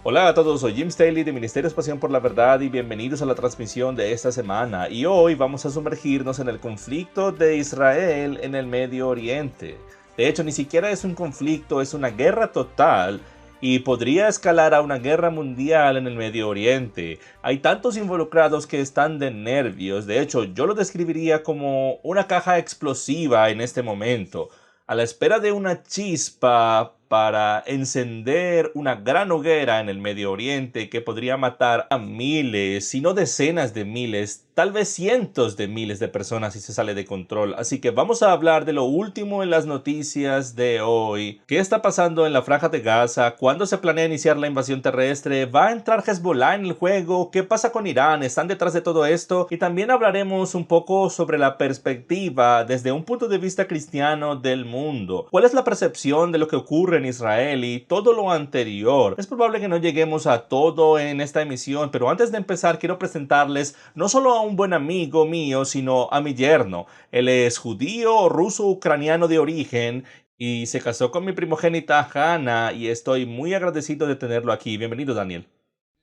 Hola a todos, soy Jim Staley de Ministerios Pasión por la Verdad y bienvenidos a la transmisión de esta semana. Y hoy vamos a sumergirnos en el conflicto de Israel en el Medio Oriente. De hecho, ni siquiera es un conflicto, es una guerra total y podría escalar a una guerra mundial en el Medio Oriente. Hay tantos involucrados que están de nervios. De hecho, yo lo describiría como una caja explosiva en este momento, a la espera de una chispa para encender una gran hoguera en el Medio Oriente que podría matar a miles, si no decenas de miles, tal vez cientos de miles de personas si se sale de control. Así que vamos a hablar de lo último en las noticias de hoy. ¿Qué está pasando en la Franja de Gaza? ¿Cuándo se planea iniciar la invasión terrestre? ¿Va a entrar Hezbollah en el juego? ¿Qué pasa con Irán? ¿Están detrás de todo esto? Y también hablaremos un poco sobre la perspectiva desde un punto de vista cristiano del mundo. ¿Cuál es la percepción de lo que ocurre en Israel y todo lo anterior? Es probable que no lleguemos a todo en esta emisión, pero antes de empezar quiero presentarles no solo a un buen amigo mío, sino a mi yerno. Él es judío, ruso-ucraniano de origen y se casó con mi primogénita Hannah y estoy muy agradecido de tenerlo aquí. Bienvenido, Daniel.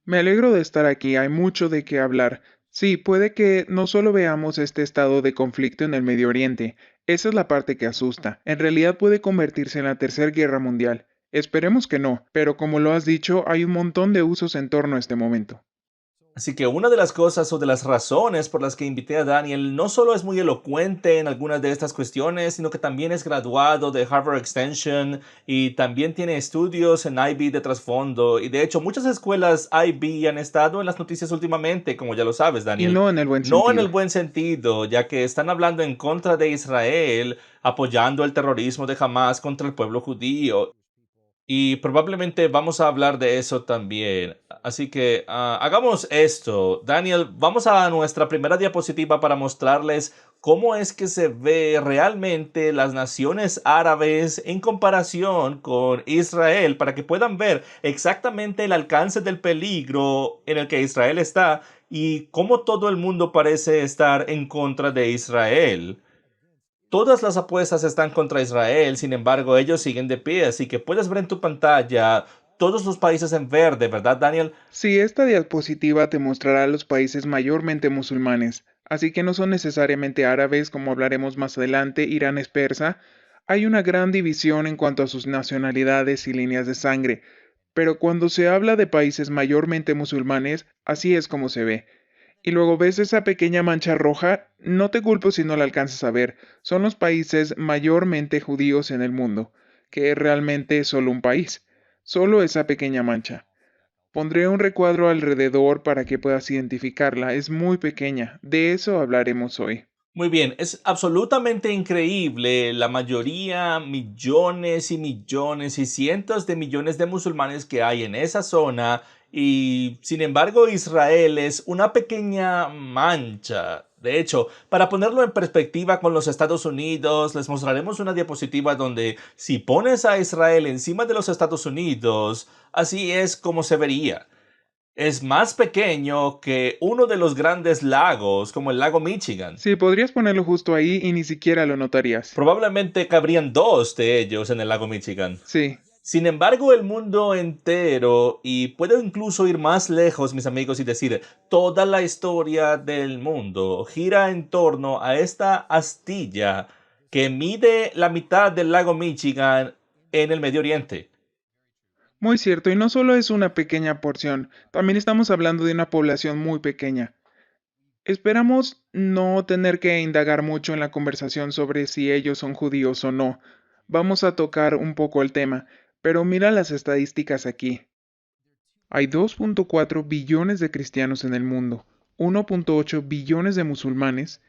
Me alegro de estar aquí, hay mucho de qué hablar. Sí, puede que no solo veamos este estado de conflicto en el Medio Oriente, esa es la parte que asusta. En realidad puede convertirse en la Tercera Guerra Mundial. Esperemos que no, pero como lo has dicho, hay un montón de usos en torno a este momento. Así que una de las cosas o de las razones por las que invité a Daniel no solo es muy elocuente en algunas de estas cuestiones, sino que también es graduado de Harvard Extension y también tiene estudios en IB de trasfondo. Y de hecho muchas escuelas IB han estado en las noticias últimamente, como ya lo sabes, Y Daniel. no en el buen No en el sentido. buen sentido, ya que están hablando en contra de Israel, apoyando el terrorismo de Hamas contra el pueblo judío. Y probablemente vamos a hablar de eso también. Así que hagamos esto. Daniel, vamos a nuestra primera diapositiva para mostrarles cómo es que se ve realmente las naciones árabes en comparación con Israel, para que puedan ver exactamente el alcance del peligro en el que Israel está y cómo todo el mundo parece estar en contra de Israel. Todas las apuestas están contra Israel, sin embargo, ellos siguen de pie, así que puedes ver en tu pantalla todos los países en verde, ¿verdad, Daniel? Sí, esta diapositiva te mostrará los países mayormente musulmanes, así que no son necesariamente árabes, como hablaremos más adelante. Irán es persa. Hay una gran división en cuanto a sus nacionalidades y líneas de sangre, pero cuando se habla de países mayormente musulmanes, así es como se ve. Y luego ves esa pequeña mancha roja, no te culpo si no la alcanzas a ver, son los países mayormente judíos en el mundo, que es realmente solo un país, solo esa pequeña mancha. Pondré un recuadro alrededor para que puedas identificarla. Es muy pequeña. De eso hablaremos hoy. Muy bien, es absolutamente increíble la mayoría, millones y millones y cientos de millones de musulmanes que hay en esa zona y sin embargo Israel es una pequeña mancha. De hecho, para ponerlo en perspectiva con los Estados Unidos, les mostraremos una diapositiva donde si pones a Israel encima de los Estados Unidos, así es como se vería. Es más pequeño que uno de los grandes lagos, como el lago Michigan. Sí, podrías ponerlo justo ahí y ni siquiera lo notarías. Probablemente cabrían dos de ellos en el lago Michigan. Sí, Sin embargo, el mundo entero, y puedo incluso ir más lejos, mis amigos, y decir, toda la historia del mundo gira en torno a esta astilla que mide la mitad del lago Michigan en el Medio Oriente. muy cierto. Y no solo es una pequeña porción, también estamos hablando de una población muy pequeña. Esperamos no tener que indagar mucho en la conversación sobre si ellos son judíos o no. Vamos a tocar un poco el tema, pero mira las estadísticas aquí. Hay 2.4 billones de cristianos en el mundo, 1.8 billones de musulmanes,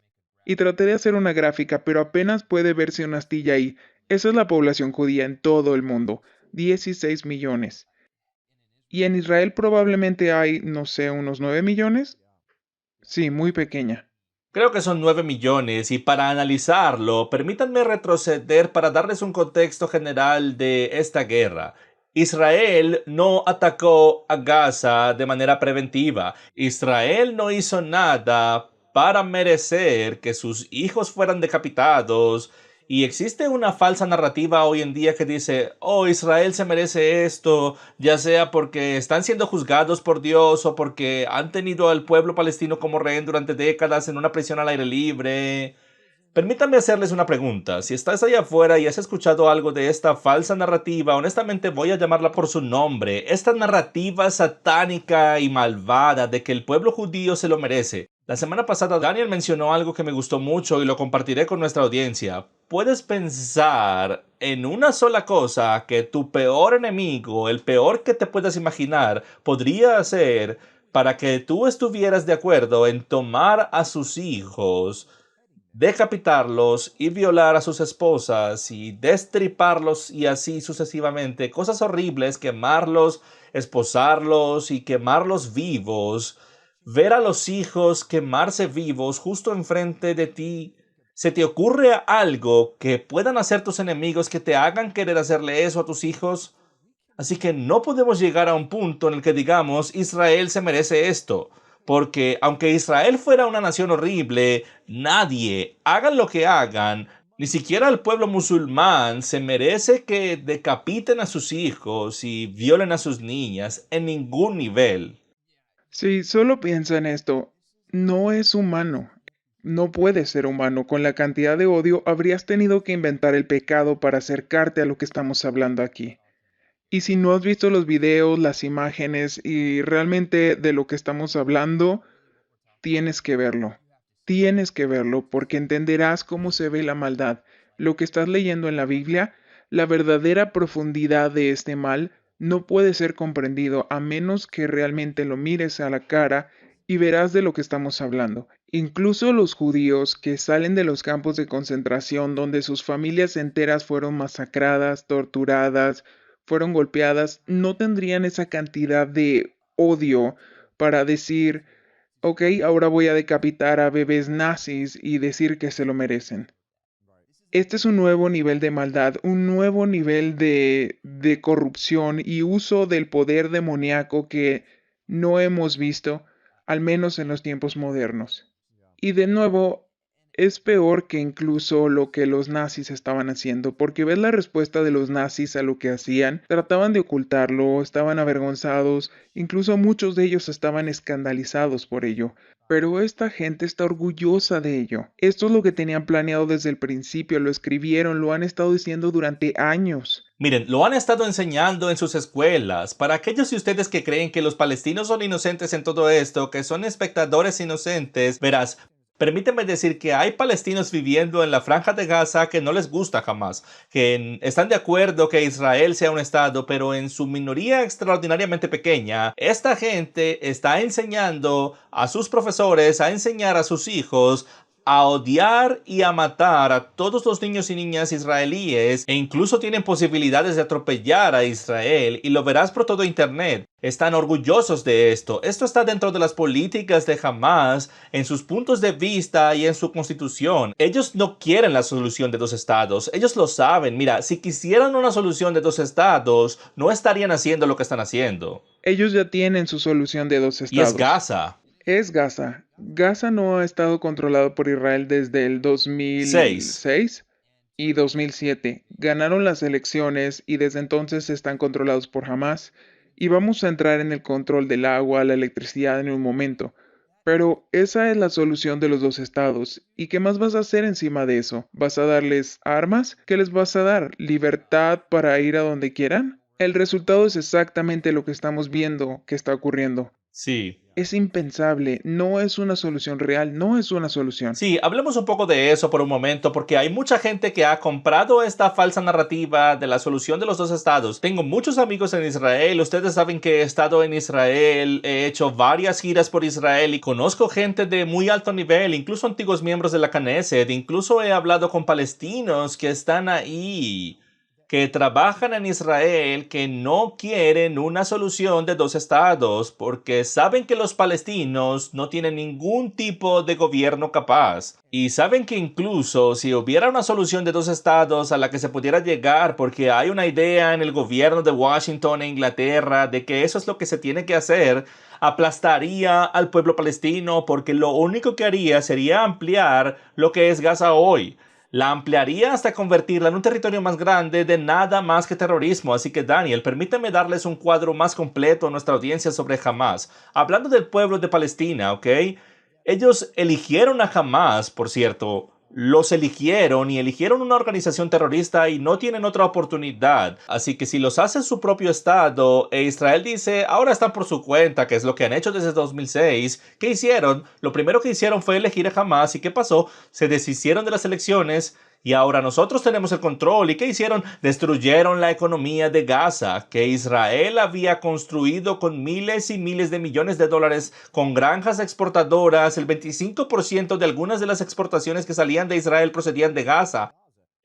y traté de hacer una gráfica, pero apenas puede verse una astilla ahí. Esa es la población judía en todo el mundo, 16 millones. Y en Israel probablemente hay, no sé, unos 9 millones. Sí, muy pequeña. Creo que son 9 millones y para analizarlo, permítanme retroceder para darles un contexto general de esta guerra. Israel no atacó a Gaza de manera preventiva. Israel no hizo nada para merecer que sus hijos fueran decapitados Y existe una falsa narrativa hoy en día que dice, oh, Israel se merece esto, ya sea porque están siendo juzgados por Dios o porque han tenido al pueblo palestino como rehén durante décadas en una prisión al aire libre. Permítanme hacerles una pregunta. Si estás allá afuera y has escuchado algo de esta falsa narrativa, honestamente voy a llamarla por su nombre. Esta narrativa satánica y malvada de que el pueblo judío se lo merece. La semana pasada Daniel mencionó algo que me gustó mucho y lo compartiré con nuestra audiencia. Puedes pensar en una sola cosa que tu peor enemigo, el peor que te puedas imaginar, podría hacer para que tú estuvieras de acuerdo en tomar a sus hijos, decapitarlos y violar a sus esposas y destriparlos y así sucesivamente, cosas horribles, quemarlos, esposarlos y quemarlos vivos, ver a los hijos quemarse vivos justo enfrente de ti. ¿Se te ocurre algo que puedan hacer tus enemigos que te hagan querer hacerle eso a tus hijos? Así que no podemos llegar a un punto en el que digamos Israel se merece esto, porque aunque Israel fuera una nación horrible, nadie, hagan lo que hagan, ni siquiera el pueblo musulmán se merece que decapiten a sus hijos y violen a sus niñas en ningún nivel. Sí, solo piensa en esto. No es humano. No puede ser humano. Con la cantidad de odio habrías tenido que inventar el pecado para acercarte a lo que estamos hablando aquí. Y si no has visto los videos, las imágenes y realmente de lo que estamos hablando, tienes que verlo. Tienes que verlo porque entenderás cómo se ve la maldad. Lo que estás leyendo en la Biblia, la verdadera profundidad de este mal, no puede ser comprendido a menos que realmente lo mires a la cara y verás de lo que estamos hablando. Incluso los judíos que salen de los campos de concentración donde sus familias enteras fueron masacradas, torturadas, fueron golpeadas, no tendrían esa cantidad de odio para decir: ok, ahora voy a decapitar a bebés nazis y decir que se lo merecen. Este es un nuevo nivel de maldad, un nuevo nivel de corrupción y uso del poder demoníaco que no hemos visto, al menos en los tiempos modernos. Y de nuevo, es peor que incluso lo que los nazis estaban haciendo, porque ves la respuesta de los nazis a lo que hacían, trataban de ocultarlo, estaban avergonzados, incluso muchos de ellos estaban escandalizados por ello. Pero esta gente está orgullosa de ello. Esto es lo que tenían planeado desde el principio, lo escribieron, lo han estado diciendo durante años. Miren, lo han estado enseñando en sus escuelas. Para aquellos de ustedes que creen que los palestinos son inocentes en todo esto, que son espectadores inocentes, verás, permíteme decir que hay palestinos viviendo en la franja de Gaza que no les gusta jamás, que están de acuerdo que Israel sea un estado, pero en su minoría extraordinariamente pequeña, esta gente está enseñando a sus profesores a enseñar a sus hijos a odiar y a matar a todos los niños y niñas israelíes e incluso tienen posibilidades de atropellar a Israel y lo verás por todo internet. Están orgullosos de esto. Esto está dentro de las políticas de Hamas, en sus puntos de vista y en su constitución. Ellos no quieren la solución de dos estados. Ellos lo saben. Mira, si quisieran una solución de dos estados, no estarían haciendo lo que están haciendo. Ellos ya tienen su solución de dos Y es estados. Gaza. Es Gaza. Gaza no ha estado controlado por Israel desde el 6. 2006 y 2007. Ganaron las elecciones y desde entonces están controlados por Hamas. Y vamos a entrar en el control del agua, la electricidad en un momento. Pero esa es la solución de los dos estados. ¿Y qué más vas a hacer encima de eso? ¿Vas a darles armas? ¿Qué les vas a dar? ¿Libertad para ir a donde quieran? El resultado es exactamente lo que estamos viendo que está ocurriendo. Sí. Es impensable, no es una solución real, no es una solución. Sí, hablemos un poco de eso por un momento, porque hay mucha gente que ha comprado esta falsa narrativa de la solución de los dos estados. Tengo muchos amigos en Israel, ustedes saben que he estado en Israel, he hecho varias giras por Israel y conozco gente de muy alto nivel, incluso antiguos miembros de la Knesset, incluso he hablado con palestinos que están ahí, que trabajan en Israel, que no quieren una solución de dos estados porque saben que los palestinos no tienen ningún tipo de gobierno capaz. Y saben que incluso si hubiera una solución de dos estados a la que se pudiera llegar porque hay una idea en el gobierno de Washington e Inglaterra de que eso es lo que se tiene que hacer, aplastaría al pueblo palestino porque lo único que haría sería ampliar lo que es Gaza hoy. La ampliaría hasta convertirla en un territorio más grande de nada más que terrorismo. Así que Daniel, permíteme darles un cuadro más completo a nuestra audiencia sobre Hamas. Hablando del pueblo de Palestina, ¿ok? Ellos eligieron a Hamas, por cierto. Los eligieron y eligieron una organización terrorista y no tienen otra oportunidad. Así que si los hace su propio estado e Israel dice, ahora están por su cuenta, que es lo que han hecho desde 2006, ¿qué hicieron? Lo primero que hicieron fue elegir a Hamas. ¿Y qué pasó? Se deshicieron de las elecciones y ahora nosotros tenemos el control. ¿Y qué hicieron? Destruyeron la economía de Gaza, que Israel había construido con miles y miles de millones de dólares, con granjas exportadoras. El 25% de algunas de las exportaciones que salían de Israel procedían de Gaza.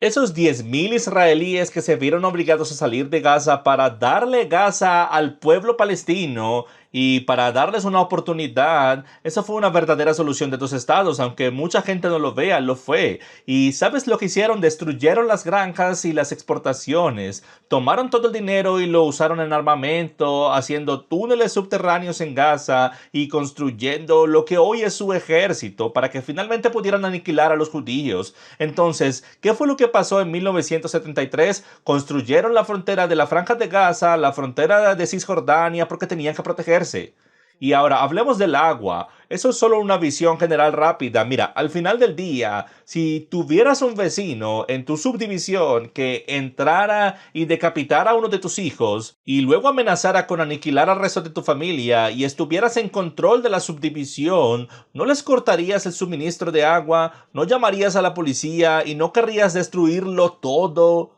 Esos 10.000 israelíes que se vieron obligados a salir de Gaza para darle Gaza al pueblo palestino y para darles una oportunidad, esa fue una verdadera solución de dos estados, aunque mucha gente no lo vea, lo fue. ¿Y sabes lo que hicieron? Destruyeron las granjas y las exportaciones, tomaron todo el dinero y lo usaron en armamento, haciendo túneles subterráneos en Gaza y construyendo lo que hoy es su ejército para que finalmente pudieran aniquilar a los judíos. Entonces, ¿qué fue lo que pasó en 1973? Construyeron la frontera de la Franja de Gaza, la frontera de Cisjordania, porque tenían que protegerse. Y ahora hablemos del agua. Eso es solo una visión general rápida. Mira, al final del día, si tuvieras un vecino en tu subdivisión que entrara y decapitara a uno de tus hijos y luego amenazara con aniquilar al resto de tu familia y estuvieras en control de la subdivisión, ¿no les cortarías el suministro de agua? ¿No llamarías a la policía y no querrías destruirlo todo?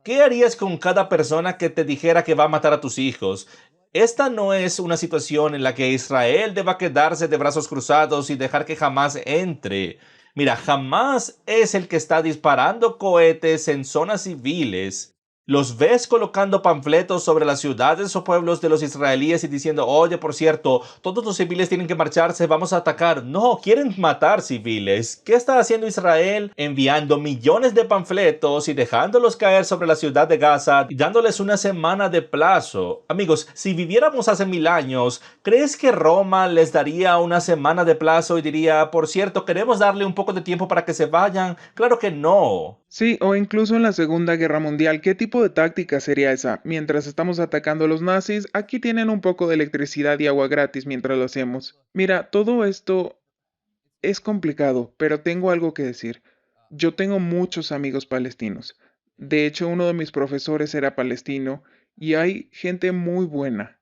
¿Qué harías con cada persona que te dijera que va a matar a tus hijos? Esta no es una situación en la que Israel deba quedarse de brazos cruzados y dejar que jamás entre. Mira, jamás es el que está disparando cohetes en zonas civiles. Los ves colocando panfletos sobre las ciudades o pueblos de los israelíes y diciendo, oye, por cierto, todos los civiles tienen que marcharse, vamos a atacar. No, quieren matar civiles. ¿Qué está haciendo Israel? Enviando millones de panfletos y dejándolos caer sobre la ciudad de Gaza y dándoles una semana de plazo. Amigos, si viviéramos hace 1000 años, ¿crees que Roma les daría una semana de plazo y diría, por cierto, queremos darle un poco de tiempo para que se vayan? Claro que no. Sí, o incluso en la Segunda Guerra Mundial, ¿qué tipo de táctica sería esa? Mientras estamos atacando a los nazis, aquí tienen un poco de electricidad y agua gratis mientras lo hacemos. Mira, todo esto es complicado, pero tengo algo que decir. Yo tengo muchos amigos palestinos. De hecho, uno de mis profesores era palestino y hay gente muy buena,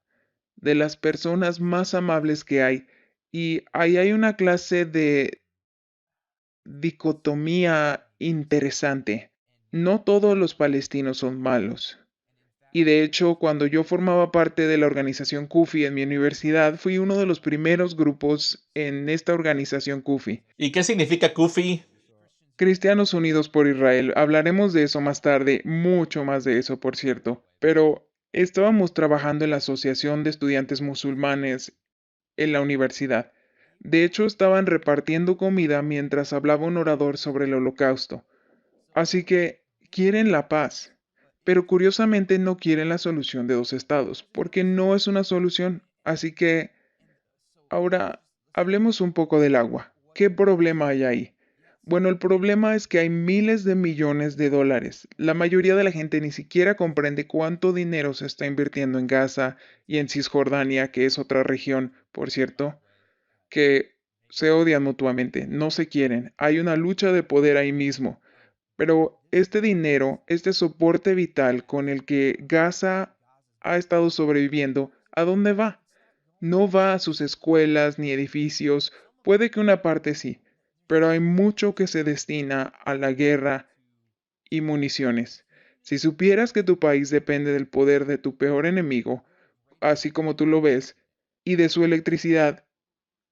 de las personas más amables que hay. Y ahí hay una clase de dicotomía interesante. No todos los palestinos son malos. Y de hecho, cuando yo formaba parte de la organización CUFI en mi universidad, fui uno de los primeros grupos en esta organización CUFI. ¿Y qué significa Kufi? Cristianos Unidos por Israel. Hablaremos de eso más tarde, mucho más de eso, por cierto. Pero estábamos trabajando en la Asociación de Estudiantes Musulmanes en la universidad. De hecho, estaban repartiendo comida mientras hablaba un orador sobre el holocausto. Así que quieren la paz, pero curiosamente no quieren la solución de dos estados, porque no es una solución. Así que ahora hablemos un poco del agua. ¿Qué problema hay ahí? Bueno, el problema es que hay miles de millones de dólares. La mayoría de la gente ni siquiera comprende cuánto dinero se está invirtiendo en Gaza y en Cisjordania, que es otra región, por cierto, que se odian mutuamente, no se quieren. Hay una lucha de poder ahí mismo. Pero este dinero, este soporte vital con el que Gaza ha estado sobreviviendo, ¿a dónde va? No va a sus escuelas ni edificios, puede que una parte sí, pero hay mucho que se destina a la guerra y municiones. Si supieras que tu país depende del poder de tu peor enemigo, así como tú lo ves, y de su electricidad,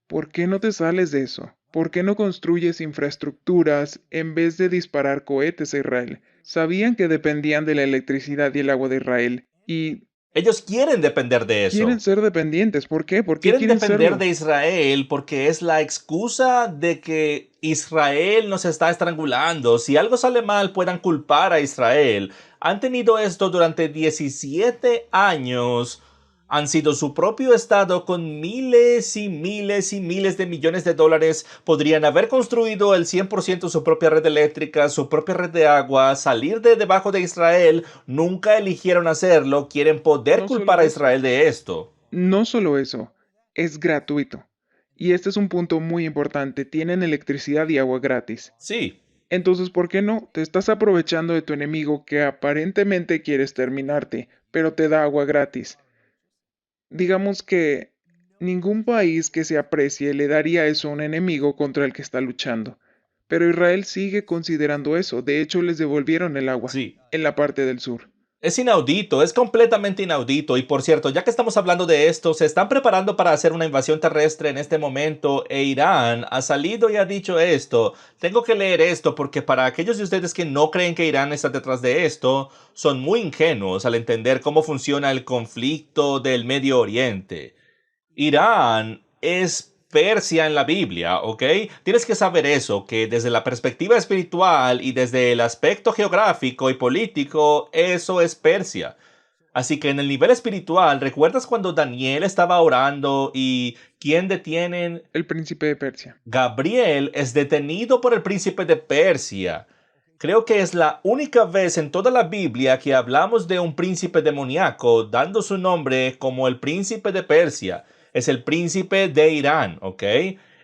¿por qué no te sales de eso? ¿Por qué no construyes infraestructuras en vez de disparar cohetes a Israel? Sabían que dependían de la electricidad y el agua de Israel y Ellos quieren depender de quieren eso. ser dependientes. ¿Por qué? ¿Por qué Quieren quieren depender serlo? de Israel porque es la excusa de que Israel nos está estrangulando. Si algo sale mal, puedan culpar a Israel. Han tenido esto durante 17 años. Han sido su propio estado con miles y miles y miles de millones de dólares. Podrían haber construido el 100% su propia red eléctrica, su propia red de agua, salir de debajo de Israel. Nunca eligieron hacerlo. Quieren poder No culpar solo a eso, Israel de esto. no solo eso, es gratuito. Y este es un punto muy importante, tienen electricidad y agua gratis. Sí, Entonces, ¿por qué no? Te estás aprovechando de tu enemigo que aparentemente quiere exterminarte, pero te da agua gratis. Digamos que ningún país que se aprecie le daría eso a un enemigo contra el que está luchando. Pero Israel sigue considerando eso. De hecho, les devolvieron el agua sí. en la parte del sur. Es inaudito, es completamente inaudito. Y por cierto, ya que estamos hablando de esto, se están preparando para hacer una invasión terrestre en este momento e Irán ha salido y ha dicho esto. Tengo que leer esto porque para aquellos de ustedes que no creen que Irán está detrás de esto, son muy ingenuos al entender cómo funciona el conflicto del Medio Oriente. Irán es Persia en la Biblia, ¿ok? Tienes que saber eso, que desde la perspectiva espiritual y desde el aspecto geográfico y político, eso es Persia. Así que en el nivel espiritual, ¿recuerdas cuando Daniel estaba orando y quién detienen? El príncipe de Persia. Gabriel es detenido por el príncipe de Persia. Creo que es la única vez en toda la Biblia que hablamos de un príncipe demoníaco dando su nombre como el príncipe de Persia. Es el príncipe de Irán, ¿ok?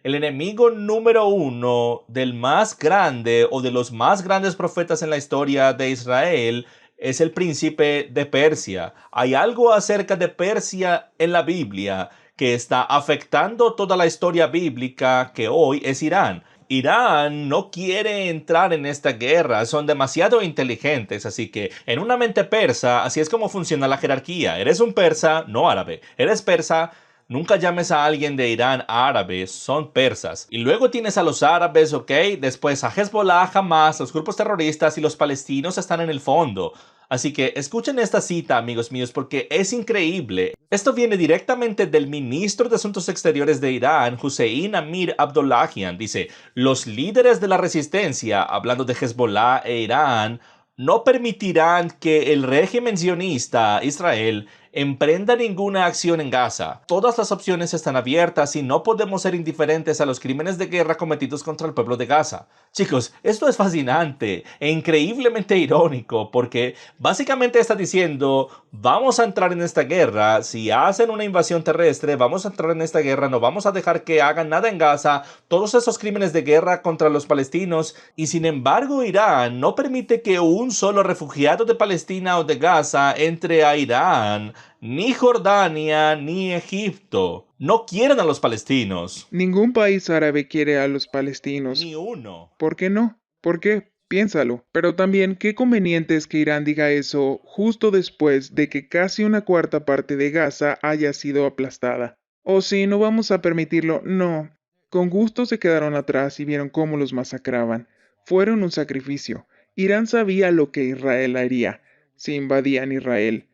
El enemigo número uno del más grande o de los más grandes profetas en la historia de Israel es el príncipe de Persia. Hay algo acerca de Persia en la Biblia que está afectando toda la historia bíblica que hoy es Irán. Irán no quiere entrar en esta guerra, son demasiado inteligentes, así que en una mente persa, así es como funciona la jerarquía. Eres un persa, no árabe. Eres persa, nunca llames a alguien de Irán árabe, son persas. Y luego tienes a los árabes, ¿ok? Después a Hezbollah, Hamas, los grupos terroristas y los palestinos están en el fondo. Así que escuchen esta cita, amigos míos, porque es increíble. Esto viene directamente del ministro de Asuntos Exteriores de Irán, Hussein Amir Abdollahian. Dice, los líderes de la resistencia, hablando de Hezbollah e Irán, no permitirán que el régimen sionista, Israel, emprenda ninguna acción en Gaza. Todas las opciones están abiertas y no podemos ser indiferentes a los crímenes de guerra cometidos contra el pueblo de Gaza. Chicos, esto es fascinante e increíblemente irónico porque básicamente está diciendo, vamos a entrar en esta guerra, si hacen una invasión terrestre, vamos a entrar en esta guerra, no vamos a dejar que hagan nada en Gaza, todos esos crímenes de guerra contra los palestinos, y sin embargo Irán no permite que un solo refugiado de Palestina o de Gaza entre a Irán, ni Jordania, ni Egipto. No quieren a los palestinos. Ningún país árabe quiere a los palestinos. Ni uno. ¿Por qué no? ¿Por qué? Piénsalo. Pero también, qué conveniente es que Irán diga eso justo después de que casi una cuarta parte de Gaza haya sido aplastada. O si no vamos a permitirlo, no. Con gusto se quedaron atrás y vieron cómo los masacraban. Fueron un sacrificio. Irán sabía lo que Israel haría si invadían Israel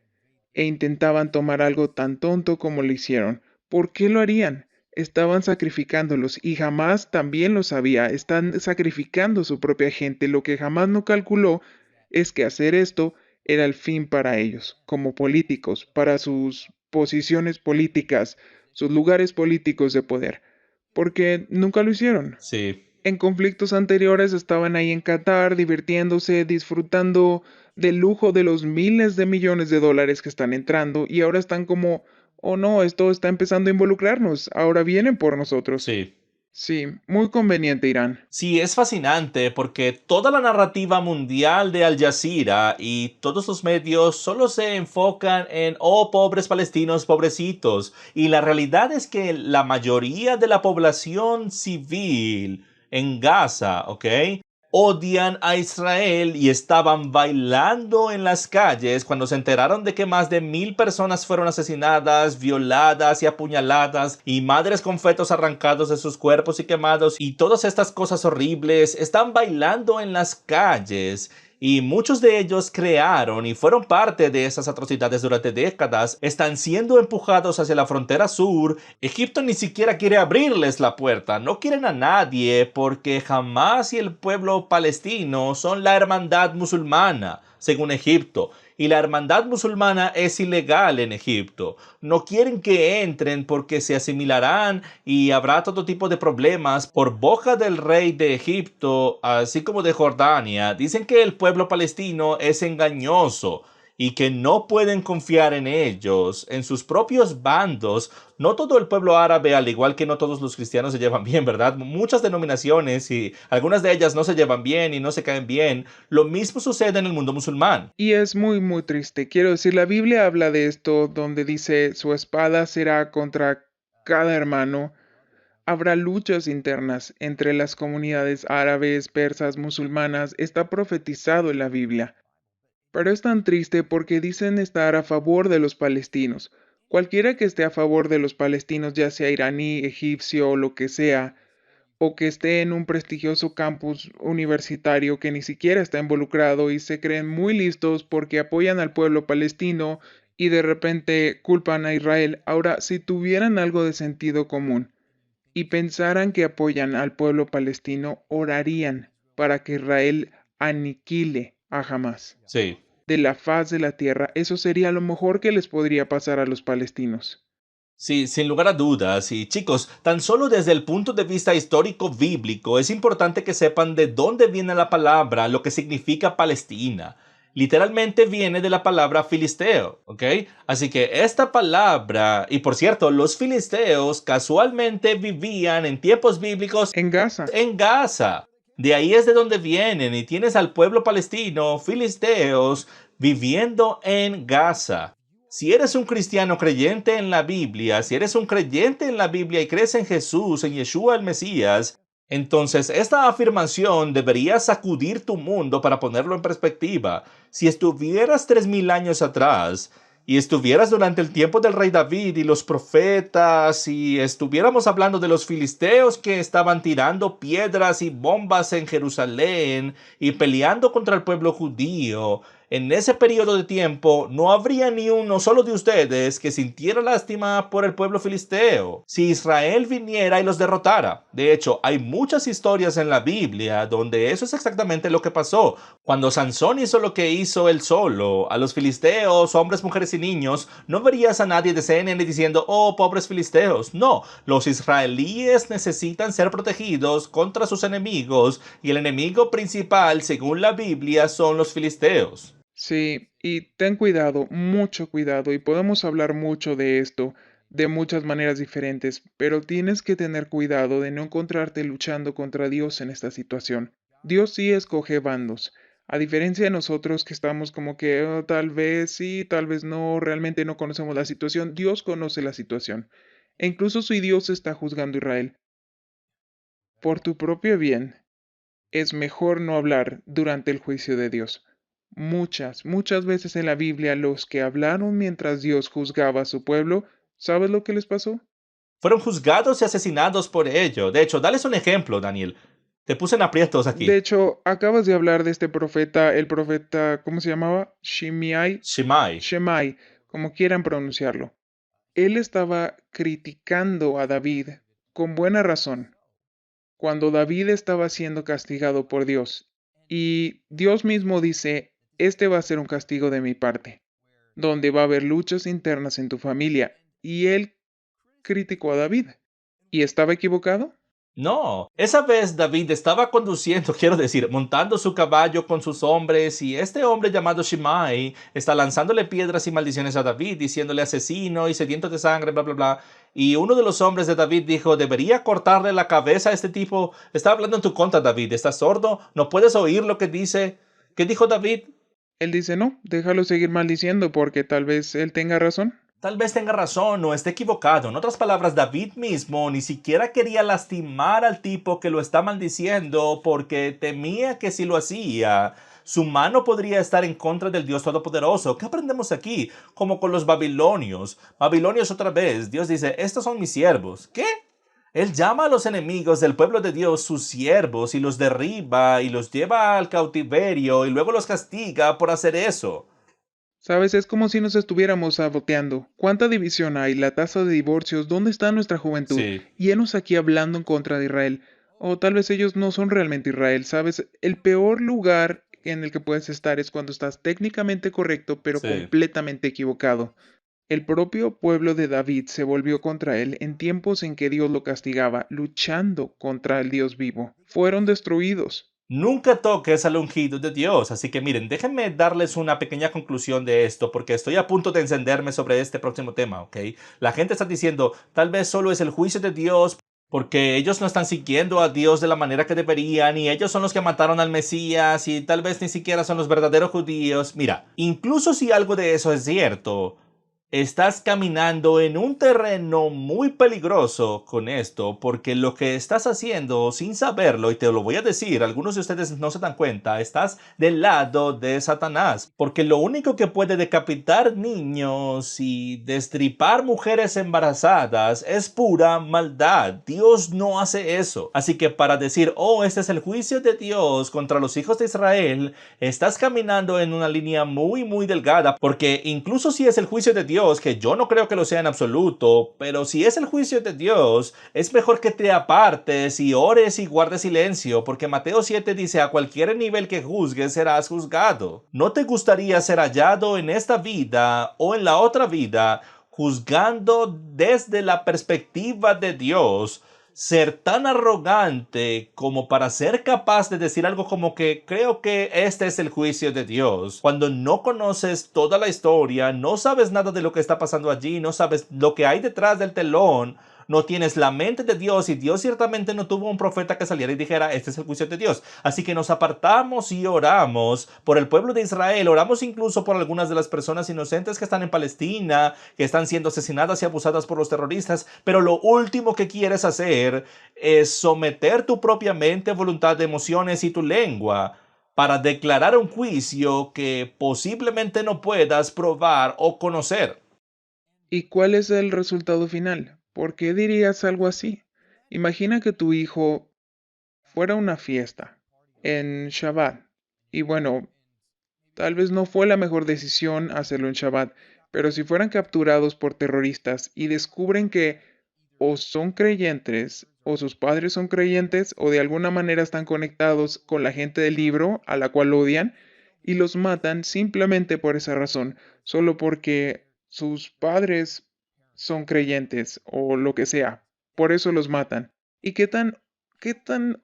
e intentaban tomar algo tan tonto como lo hicieron. ¿Por qué lo harían? Estaban sacrificándolos y jamás también lo sabía. Están sacrificando su propia gente. Lo que jamás no calculó es que hacer esto era el fin para ellos, como políticos, para sus posiciones políticas, sus lugares políticos de poder. Porque nunca lo hicieron. Sí. En conflictos anteriores estaban ahí en Qatar, divirtiéndose, disfrutando del lujo de los miles de millones de dólares que están entrando y ahora están como, oh no, esto está empezando a involucrarnos, ahora vienen por nosotros. Sí. Sí, muy conveniente, Irán. Sí, es fascinante porque toda la narrativa mundial de Al Jazeera y todos los medios solo se enfocan en, oh, pobres palestinos, pobrecitos. Y la realidad es que la mayoría de la población civil en Gaza, ¿ok? Odian a Israel y estaban bailando en las calles cuando se enteraron de que más de 1,000 personas fueron asesinadas, violadas y apuñaladas y madres con fetos arrancados de sus cuerpos y quemados y todas estas cosas horribles. Están bailando en las calles. Y muchos de ellos crearon y fueron parte de esas atrocidades durante décadas. Están siendo empujados hacia la frontera sur. Egipto ni siquiera quiere abrirles la puerta. No quieren a nadie porque Hamás y el pueblo palestino son la hermandad musulmana, según Egipto. y la hermandad musulmana es ilegal en Egipto. No quieren que entren porque se asimilarán y habrá todo tipo de problemas por boca del rey de Egipto, así como de Jordania. Dicen que el pueblo palestino es engañoso y que no pueden confiar en ellos, en sus propios bandos. No todo el pueblo árabe, al igual que no todos los cristianos se llevan bien, ¿verdad? Muchas denominaciones y algunas de ellas no se llevan bien y no se caen bien. Lo mismo sucede en el mundo musulmán. Y es muy, muy triste. Quiero decir, la Biblia habla de esto donde dice, su espada será contra cada hermano. Habrá luchas internas entre las comunidades árabes, persas, musulmanas. Está profetizado en la Biblia. Pero es tan triste porque dicen estar a favor de los palestinos. Cualquiera que esté a favor de los palestinos, ya sea iraní, egipcio o lo que sea, o que esté en un prestigioso campus universitario que ni siquiera está involucrado y se creen muy listos porque apoyan al pueblo palestino y de repente culpan a Israel. Ahora, si tuvieran algo de sentido común y pensaran que apoyan al pueblo palestino, orarían para que Israel aniquile a Hamas Sí. de la faz de la tierra. Eso sería lo mejor que les podría pasar a los palestinos. Sí, sin lugar a dudas. Y chicos, tan solo desde el punto de vista histórico bíblico, es importante que sepan de dónde viene la palabra, lo que significa Palestina. Literalmente viene de la palabra filisteo, ¿ok? Así que esta palabra, y por cierto, los filisteos casualmente vivían en tiempos bíblicos En Gaza. en Gaza. De ahí es de donde vienen y tienes al pueblo palestino, filisteos, viviendo en Gaza. Si eres un cristiano creyente en la Biblia, si eres un creyente en la Biblia y crees en Jesús, en Yeshua el Mesías, entonces esta afirmación debería sacudir tu mundo para ponerlo en perspectiva. Si estuvieras 3000 años atrás y estuvieras durante el tiempo del rey David y los profetas y estuviéramos hablando de los filisteos que estaban tirando piedras y bombas en Jerusalén y peleando contra el pueblo judío, en ese periodo de tiempo no habría ni uno solo de ustedes que sintiera lástima por el pueblo filisteo si Israel viniera y los derrotara. De hecho, hay muchas historias en la Biblia donde eso es exactamente lo que pasó. Cuando Sansón hizo lo que hizo él solo, a los filisteos, hombres, mujeres y niños, no verías a nadie de CNN diciendo, oh, pobres filisteos. No, los israelíes necesitan ser protegidos contra sus enemigos y el enemigo principal, según la Biblia, son los filisteos. Sí, y ten cuidado, mucho cuidado, y podemos hablar mucho de esto, de muchas maneras diferentes, pero tienes que tener cuidado de no encontrarte luchando contra Dios en esta situación. Dios sí escoge bandos, a diferencia de nosotros que estamos como que "Oh, tal vez sí, tal vez no, realmente no conocemos la situación, Dios conoce la situación. E incluso si Dios está juzgando a Israel, por tu propio bien, es mejor no hablar durante el juicio de Dios. Muchas veces en la Biblia los que hablaron mientras Dios juzgaba a su pueblo, ¿sabes lo que les pasó? Fueron juzgados y asesinados por ello. De hecho, dales un ejemplo, Daniel. Te puse en aprietos De aquí. hecho, acabas de hablar de este profeta, el profeta, ¿cómo se llamaba? Shimei, Shimai. Shemai, como quieran pronunciarlo. Él estaba criticando a David con buena razón, cuando David estaba siendo castigado por Dios. Y Dios mismo dice, este va a ser un castigo de mi parte, donde va a haber luchas internas en tu familia. Y él criticó a David. ¿Y estaba equivocado? No, esa vez David estaba conduciendo, quiero decir, montando su caballo con sus hombres y este hombre llamado Shimei está lanzándole piedras y maldiciones a David, diciéndole asesino y sediento de sangre, bla, bla, bla. Y uno de los hombres de David dijo, debería cortarle la cabeza a este tipo. Está hablando en tu contra, David. ¿Estás sordo? ¿No puedes oír lo que dice? ¿Qué dijo David? Él dice, no, déjalo seguir maldiciendo porque tal vez él tenga razón. Tal vez tenga razón o esté equivocado. En otras palabras, David mismo ni siquiera quería lastimar al tipo que lo está maldiciendo porque temía que si lo hacía, su mano podría estar en contra del Dios Todopoderoso. ¿Qué aprendemos aquí? Como con los babilonios. Babilonios otra vez. Dios dice, estos son mis siervos. ¿Qué? Él llama a los enemigos del pueblo de Dios sus siervos y los derriba y los lleva al cautiverio y luego los castiga por hacer eso. Sabes, es como si nos estuviéramos saboteando. ¿Cuánta división hay? La tasa de divorcios, ¿dónde está nuestra juventud? Sí. Y enos aquí hablando en contra de Israel. O tal vez ellos no son realmente Israel, ¿sabes? El peor lugar en el que puedes estar es cuando estás técnicamente correcto, pero Sí. completamente equivocado. El propio pueblo de David se volvió contra él en tiempos en que Dios lo castigaba, luchando contra el Dios vivo. Fueron destruidos. Nunca toques al ungido de Dios. Así que miren, déjenme darles una pequeña conclusión de esto, porque estoy a punto de encenderme sobre este próximo tema, ¿ok? La gente está diciendo, tal vez solo es el juicio de Dios porque ellos no están siguiendo a Dios de la manera que deberían y ellos son los que mataron al Mesías y tal vez ni siquiera son los verdaderos judíos. Mira, incluso si algo de eso es cierto, estás caminando en un terreno muy peligroso con esto, porque lo que estás haciendo sin saberlo, y te lo voy a decir, algunos de ustedes no se dan cuenta, estás del lado de Satanás, porque lo único que puede decapitar niños y destripar mujeres embarazadas es pura maldad. Dios no hace eso. Así que para decir, oh, este es el juicio de Dios contra los hijos de Israel, estás caminando en una línea muy, muy delgada, porque incluso si es el juicio de Dios, que yo no creo que lo sea en absoluto, pero si es el juicio de Dios, es mejor que te apartes y ores y guardes silencio, porque Mateo 7 dice, a cualquier nivel que juzgues serás juzgado. ¿No te gustaría ser hallado en esta vida o en la otra vida juzgando desde la perspectiva de Dios? Ser tan arrogante como para ser capaz de decir algo como que creo que este es el juicio de Dios, cuando no conoces toda la historia, no sabes nada de lo que está pasando allí, no sabes lo que hay detrás del telón, no tienes la mente de Dios y Dios ciertamente no tuvo un profeta que saliera y dijera, este es el juicio de Dios. Así que nos apartamos y oramos por el pueblo de Israel, oramos incluso por algunas de las personas inocentes que están en Palestina, que están siendo asesinadas y abusadas por los terroristas, pero lo último que quieres hacer es someter tu propia mente, voluntad, emociones y tu lengua para declarar un juicio que posiblemente no puedas probar o conocer. ¿Y cuál es el resultado final? ¿Por qué dirías algo así? Imagina que tu hijo fuera una fiesta en Shabbat. Y bueno, tal vez no fue la mejor decisión hacerlo en Shabbat, pero si fueran capturados por terroristas y descubren que o son creyentes, o sus padres son creyentes, o de alguna manera están conectados con la gente del libro a la cual odian, y los matan simplemente por esa razón, solo porque sus padres son creyentes o lo que sea. Por eso los matan. ¿Y qué tan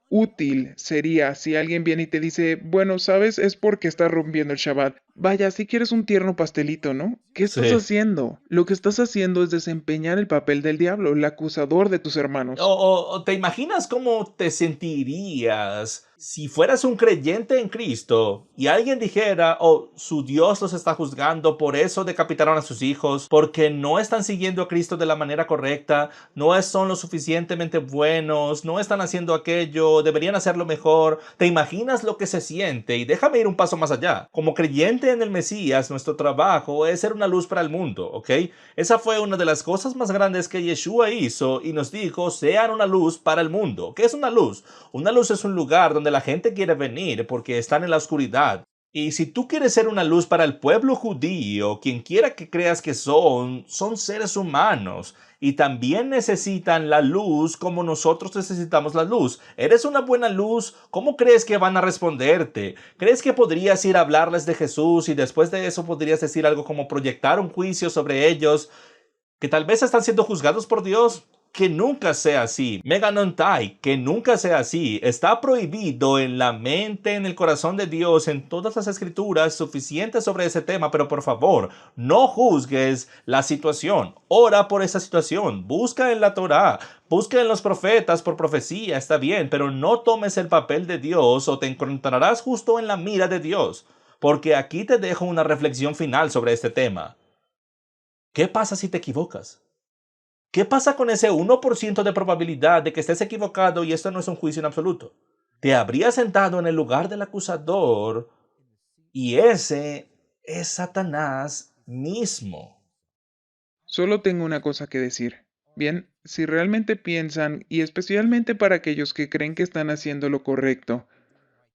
útil sería si alguien viene y te dice, bueno, sabes, es porque estás rompiendo el Shabbat? Vaya, si quieres un tierno pastelito, ¿no? ¿Qué estás Sí. haciendo? Lo que estás haciendo es desempeñar el papel del diablo, el acusador de tus hermanos. O te imaginas cómo te sentirías si fueras un creyente en Cristo y alguien dijera, oh, su Dios los está juzgando, por eso decapitaron a sus hijos, porque no están siguiendo a Cristo de la manera correcta, no son lo suficientemente buenos, no están haciendo aquello, deberían hacerlo mejor? ¿Te imaginas lo que se siente? Y déjame ir un paso más allá. Como creyente en el Mesías, nuestro trabajo es ser una luz para el mundo, ¿ok? Esa fue una de las cosas más grandes que Yeshua hizo y nos dijo, sean una luz para el mundo. ¿Qué es una luz? Una luz es un lugar donde la gente quiere venir porque están en la oscuridad. Y si tú quieres ser una luz para el pueblo judío, quien quiera que creas que son seres humanos y también necesitan la luz como nosotros necesitamos la luz. ¿Eres una buena luz? ¿Cómo crees que van a responderte? ¿Crees que podrías ir a hablarles de Jesús y después de eso podrías decir algo como proyectar un juicio sobre ellos que tal vez están siendo juzgados por Dios? Que nunca sea así. Meganontai, que nunca sea así. Está prohibido en la mente, en el corazón de Dios, en todas las escrituras suficientes sobre ese tema, pero por favor, no juzgues la situación. Ora por esa situación. Busca en la Torá. Busca en los profetas por profecía, está bien, pero no tomes el papel de Dios o te encontrarás justo en la mira de Dios. Porque aquí te dejo una reflexión final sobre este tema. ¿Qué pasa si te equivocas? ¿Qué pasa con ese 1% de probabilidad de que estés equivocado y esto no es un juicio en absoluto? Te habrías sentado en el lugar del acusador y ese es Satanás mismo. Solo tengo una cosa que decir. Bien, si realmente piensan, y especialmente para aquellos que creen que están haciendo lo correcto,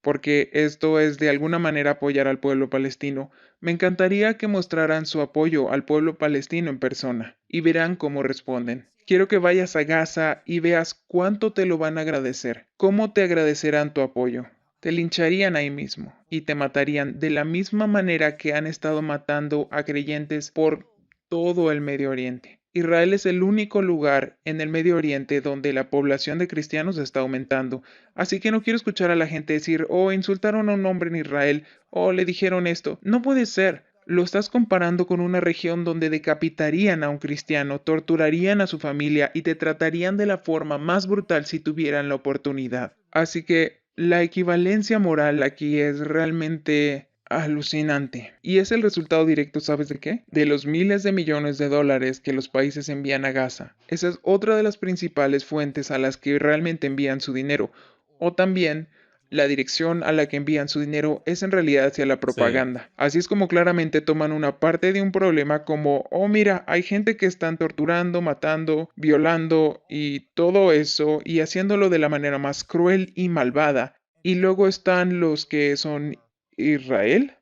porque esto es de alguna manera apoyar al pueblo palestino, me encantaría que mostraran su apoyo al pueblo palestino en persona y verán cómo responden. Quiero que vayas a Gaza y veas cuánto te lo van a agradecer, cómo te agradecerán tu apoyo. te lincharían ahí mismo y te matarían de la misma manera que han estado matando a creyentes por todo el Medio Oriente. Israel es el único lugar en el Medio Oriente donde la población de cristianos está aumentando. Así que no quiero escuchar a la gente decir, oh, insultaron a un hombre en Israel, o le dijeron esto. No puede ser. Lo estás comparando con una región donde decapitarían a un cristiano, torturarían a su familia y te tratarían de la forma más brutal si tuvieran la oportunidad. Así que la equivalencia moral aquí es realmente alucinante. Y es el resultado directo, ¿sabes de qué? De los miles de millones de dólares que los países envían a Gaza. Esa es otra de las principales fuentes a las que realmente envían su dinero. O también la dirección a la que envían su dinero es en realidad hacia la Sí. propaganda. Así es como claramente toman una parte de un problema como, oh mira, hay gente que están torturando, matando, violando y todo eso y haciéndolo de la manera más cruel y malvada. Y luego están los que son Israel,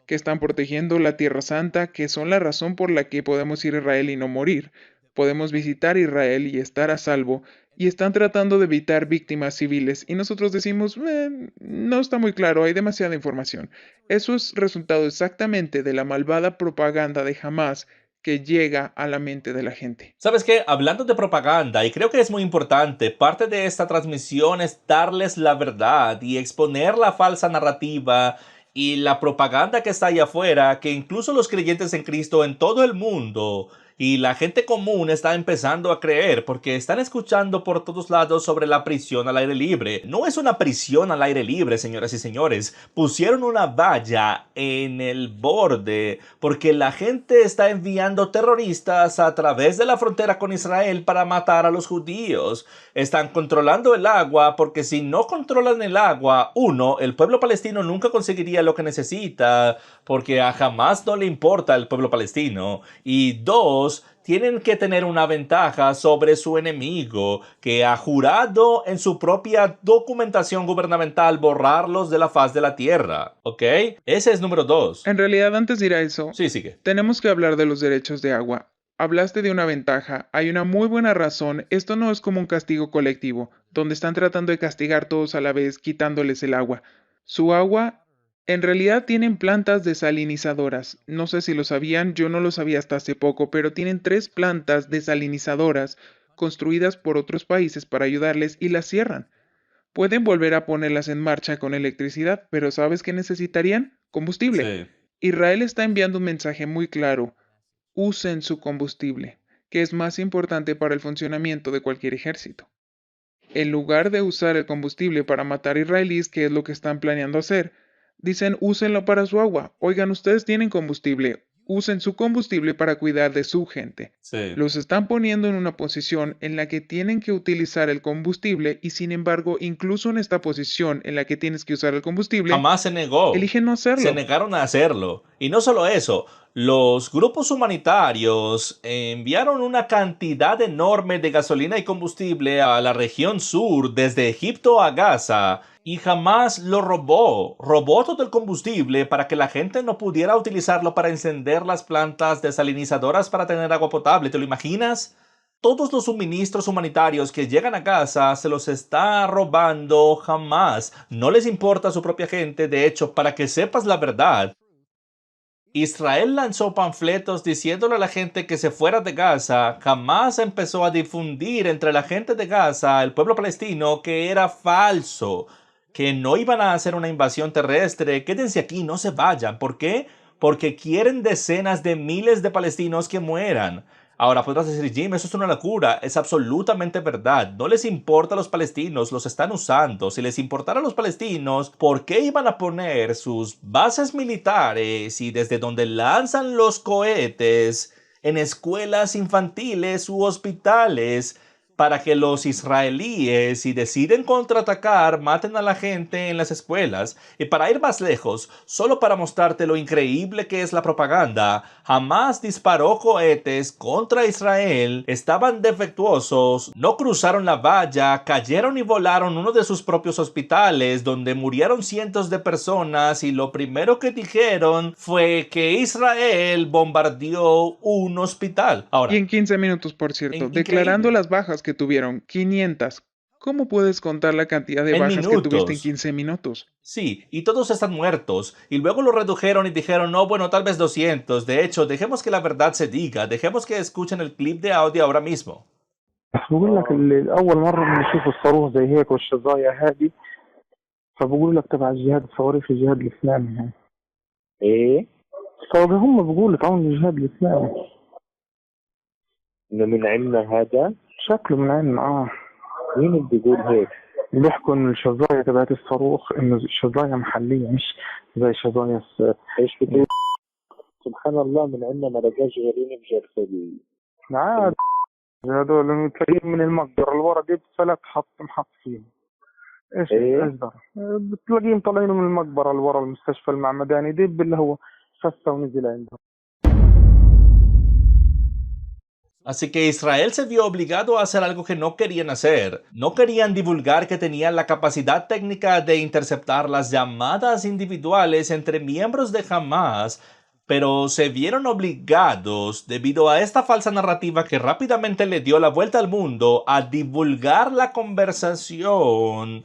que están protegiendo la Tierra Santa, que son la razón por la que podemos ir a Israel y no morir. Podemos visitar Israel y estar a salvo, y están tratando de evitar víctimas civiles, y nosotros decimos, no está muy claro, hay demasiada información. Eso es resultado exactamente de la malvada propaganda de Hamas que llega a la mente de la gente. ¿Sabes qué? Hablando de propaganda, y creo que es muy importante, parte de esta transmisión es darles la verdad y exponer la falsa narrativa y la propaganda que está allá afuera, que incluso los creyentes en Cristo en todo el mundo y la gente común está empezando a creer porque están escuchando por todos lados sobre la prisión al aire libre. No es una prisión al aire libre, señoras y señores. Pusieron una valla en el borde porque la gente está enviando terroristas a través de la frontera con Israel para matar a los judíos. Están controlando el agua porque si no controlan el agua, uno, el pueblo palestino nunca conseguiría lo que necesita porque a Hamas no le importa el pueblo palestino. Y dos, tienen que tener una ventaja sobre su enemigo, que ha jurado en su propia documentación gubernamental borrarlos de la faz de la tierra. ¿Ok? Ese es número dos. En realidad, antes de ir a eso, Sí, sigue. tenemos que hablar de los derechos de agua. Hablaste de una ventaja, hay una muy buena razón, esto no es como un castigo colectivo, donde están tratando de castigar todos a la vez quitándoles el agua. Su agua, en realidad tienen plantas desalinizadoras. No sé si lo sabían, yo no lo sabía hasta hace poco, pero tienen 3 plantas desalinizadoras construidas por otros países para ayudarles y las cierran. Pueden volver a ponerlas en marcha con electricidad, pero ¿sabes qué necesitarían? Combustible. Sí. Israel está enviando un mensaje muy claro: usen su combustible, que es más importante para el funcionamiento de cualquier ejército. En lugar de usar el combustible para matar israelíes, que es lo que están planeando hacer, dicen úsenlo para su agua. Oigan, ustedes tienen combustible, usen su combustible para cuidar de su gente. Sí. Los están poniendo en una posición en la que tienen que utilizar el combustible y sin embargo, incluso en esta posición en la que tienes que usar el combustible, Jamás se negó. eligen no Se hacerlo. negaron a hacerlo. Y no solo eso, los grupos humanitarios enviaron una cantidad enorme de gasolina y combustible a la región sur, desde Egipto a Gaza, y jamás lo robó. Robó todo el combustible para que la gente no pudiera utilizarlo para encender las plantas desalinizadoras para tener agua potable. ¿Te lo imaginas? Todos los suministros humanitarios que llegan a Gaza se los está robando jamás. No les importa a su propia gente. De hecho, para que sepas la verdad, Israel lanzó panfletos diciéndole a la gente que se fuera de Gaza. Jamás empezó a difundir entre la gente de Gaza, el pueblo palestino, que era falso, que no iban a hacer una invasión terrestre. Quédense aquí, no se vayan. ¿Por qué? Porque quieren decenas de miles de palestinos que mueran. Ahora podrás decir, Jim, eso es una locura. Es absolutamente verdad. No les importa a los palestinos, los están usando. Si les importara a los palestinos, ¿por qué iban a poner sus bases militares y desde donde lanzan los cohetes en escuelas infantiles u hospitales para que los israelíes, si deciden contraatacar, maten a la gente en las escuelas? Y para ir más lejos, solo para mostrarte lo increíble que es la propaganda, Hamas disparó cohetes contra Israel, estaban defectuosos, no cruzaron la valla, cayeron y volaron uno de sus propios hospitales, donde murieron cientos de personas, y lo primero que dijeron fue que Israel bombardeó un hospital. Y Ahora, en 15 minutos, por cierto, declarando increíble. las bajas que tuvieron, 500, ¿Cómo puedes contar la cantidad de En bajas que tuviste en minutos. 15 minutos? Sí, y todos están muertos. Y luego lo redujeron y dijeron, no, bueno, tal vez 200. De hecho, dejemos que la verdad se diga. Dejemos que escuchen el clip de audio ahora mismo. بقول لك أول مرة بنشوف الصاروخ زي هيك والشظايا هذه فبقول لك تبع الجهاد الصواريخ الجهاد الإسلامي هاي ايه فهم بقولوا تعاون الجهاد الإسلامي انه من عندنا هذا. شكله من عندنا مين اللي بيقول هيك؟ بيحكوا إن الشظايا تبعت الصاروخ إنه شظايا محلية مش زي شظايا ايش بتقول؟ سبحان الله، من عندنا ما لقاش غيرين بجرس عاد هذول تلاقيهم من المقبرة الورا دي بفلك محط فيهم ايش إيه؟ ايش ده بتلاقيهم طالعين من المقبرة اللي ورا المستشفى المعمداني دب اللي هو فسه ونزل عندهم. Así que Israel se vio obligado a hacer algo que no querían hacer. No querían divulgar que tenían la capacidad técnica de interceptar las llamadas individuales entre miembros de Hamas, pero se vieron obligados, debido a esta falsa narrativa que rápidamente le dio la vuelta al mundo, a divulgar la conversación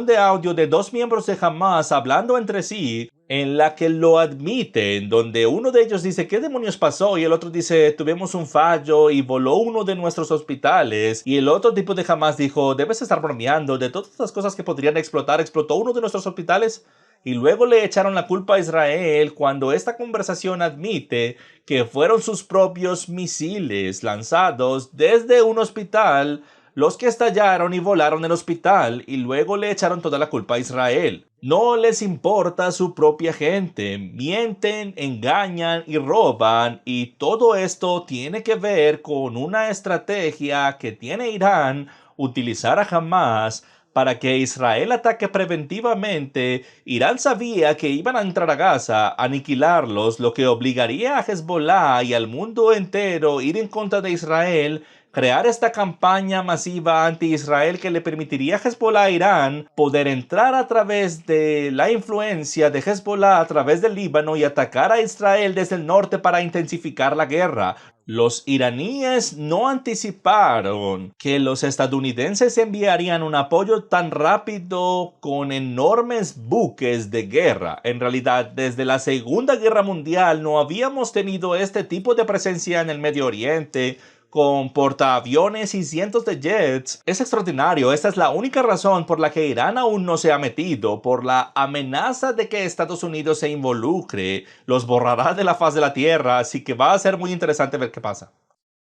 de audio de dos miembros de Hamas hablando entre sí, en la que lo admiten, donde uno de ellos dice, ¿qué demonios pasó? Y el otro dice, tuvimos un fallo y voló uno de nuestros hospitales. Y el otro tipo de Hamas dijo, debes estar bromeando, de todas las cosas que podrían explotar, explotó uno de nuestros hospitales. Y luego le echaron la culpa a Israel cuando esta conversación admite que fueron sus propios misiles lanzados desde un hospital los que estallaron y volaron el hospital, y luego le echaron toda la culpa a Israel. No les importa su propia gente, mienten, engañan y roban, y todo esto tiene que ver con una estrategia que tiene Irán utilizar a Hamas para que Israel ataque preventivamente. Irán sabía que iban a entrar a Gaza, aniquilarlos, lo que obligaría a Hezbollah y al mundo entero a ir en contra de Israel, crear esta campaña masiva anti-Israel que le permitiría a Hezbollah e Irán poder entrar a través de la influencia de Hezbollah a través del Líbano y atacar a Israel desde el norte para intensificar la guerra. Los iraníes no anticiparon que los estadounidenses enviarían un apoyo tan rápido con enormes buques de guerra. En realidad, desde la Segunda Guerra Mundial no habíamos tenido este tipo de presencia en el Medio Oriente, con portaaviones y cientos de jets. Es extraordinario. Esta es la única razón por la que Irán aún no se ha metido. Por la amenaza de que Estados Unidos se involucre, los borrará de la faz de la tierra, así que va a ser muy interesante ver qué pasa.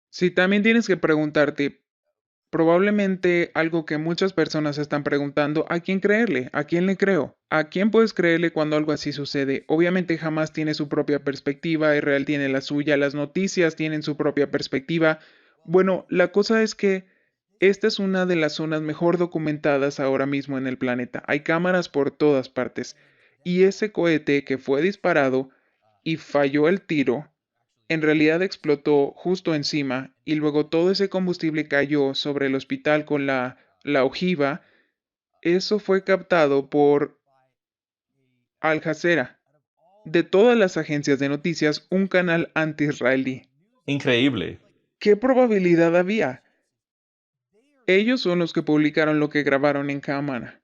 Sí, también tienes que preguntarte, probablemente algo que muchas personas están preguntando, ¿a quién creerle? ¿A quién le creo? ¿A quién puedes creerle cuando algo así sucede? Obviamente Hamas tiene su propia perspectiva, Israel tiene la suya, las noticias tienen su propia perspectiva. Bueno, la cosa es que esta es una de las zonas mejor documentadas ahora mismo en el planeta. Hay cámaras por todas partes. Y ese cohete que fue disparado y falló el tiro, en realidad explotó justo encima y luego todo ese combustible cayó sobre el hospital con la ojiva. Eso fue captado por Al Jazeera. De todas las agencias de noticias, un canal anti-israelí. Increíble. ¿Qué probabilidad había? Ellos son los que publicaron lo que grabaron en cámara.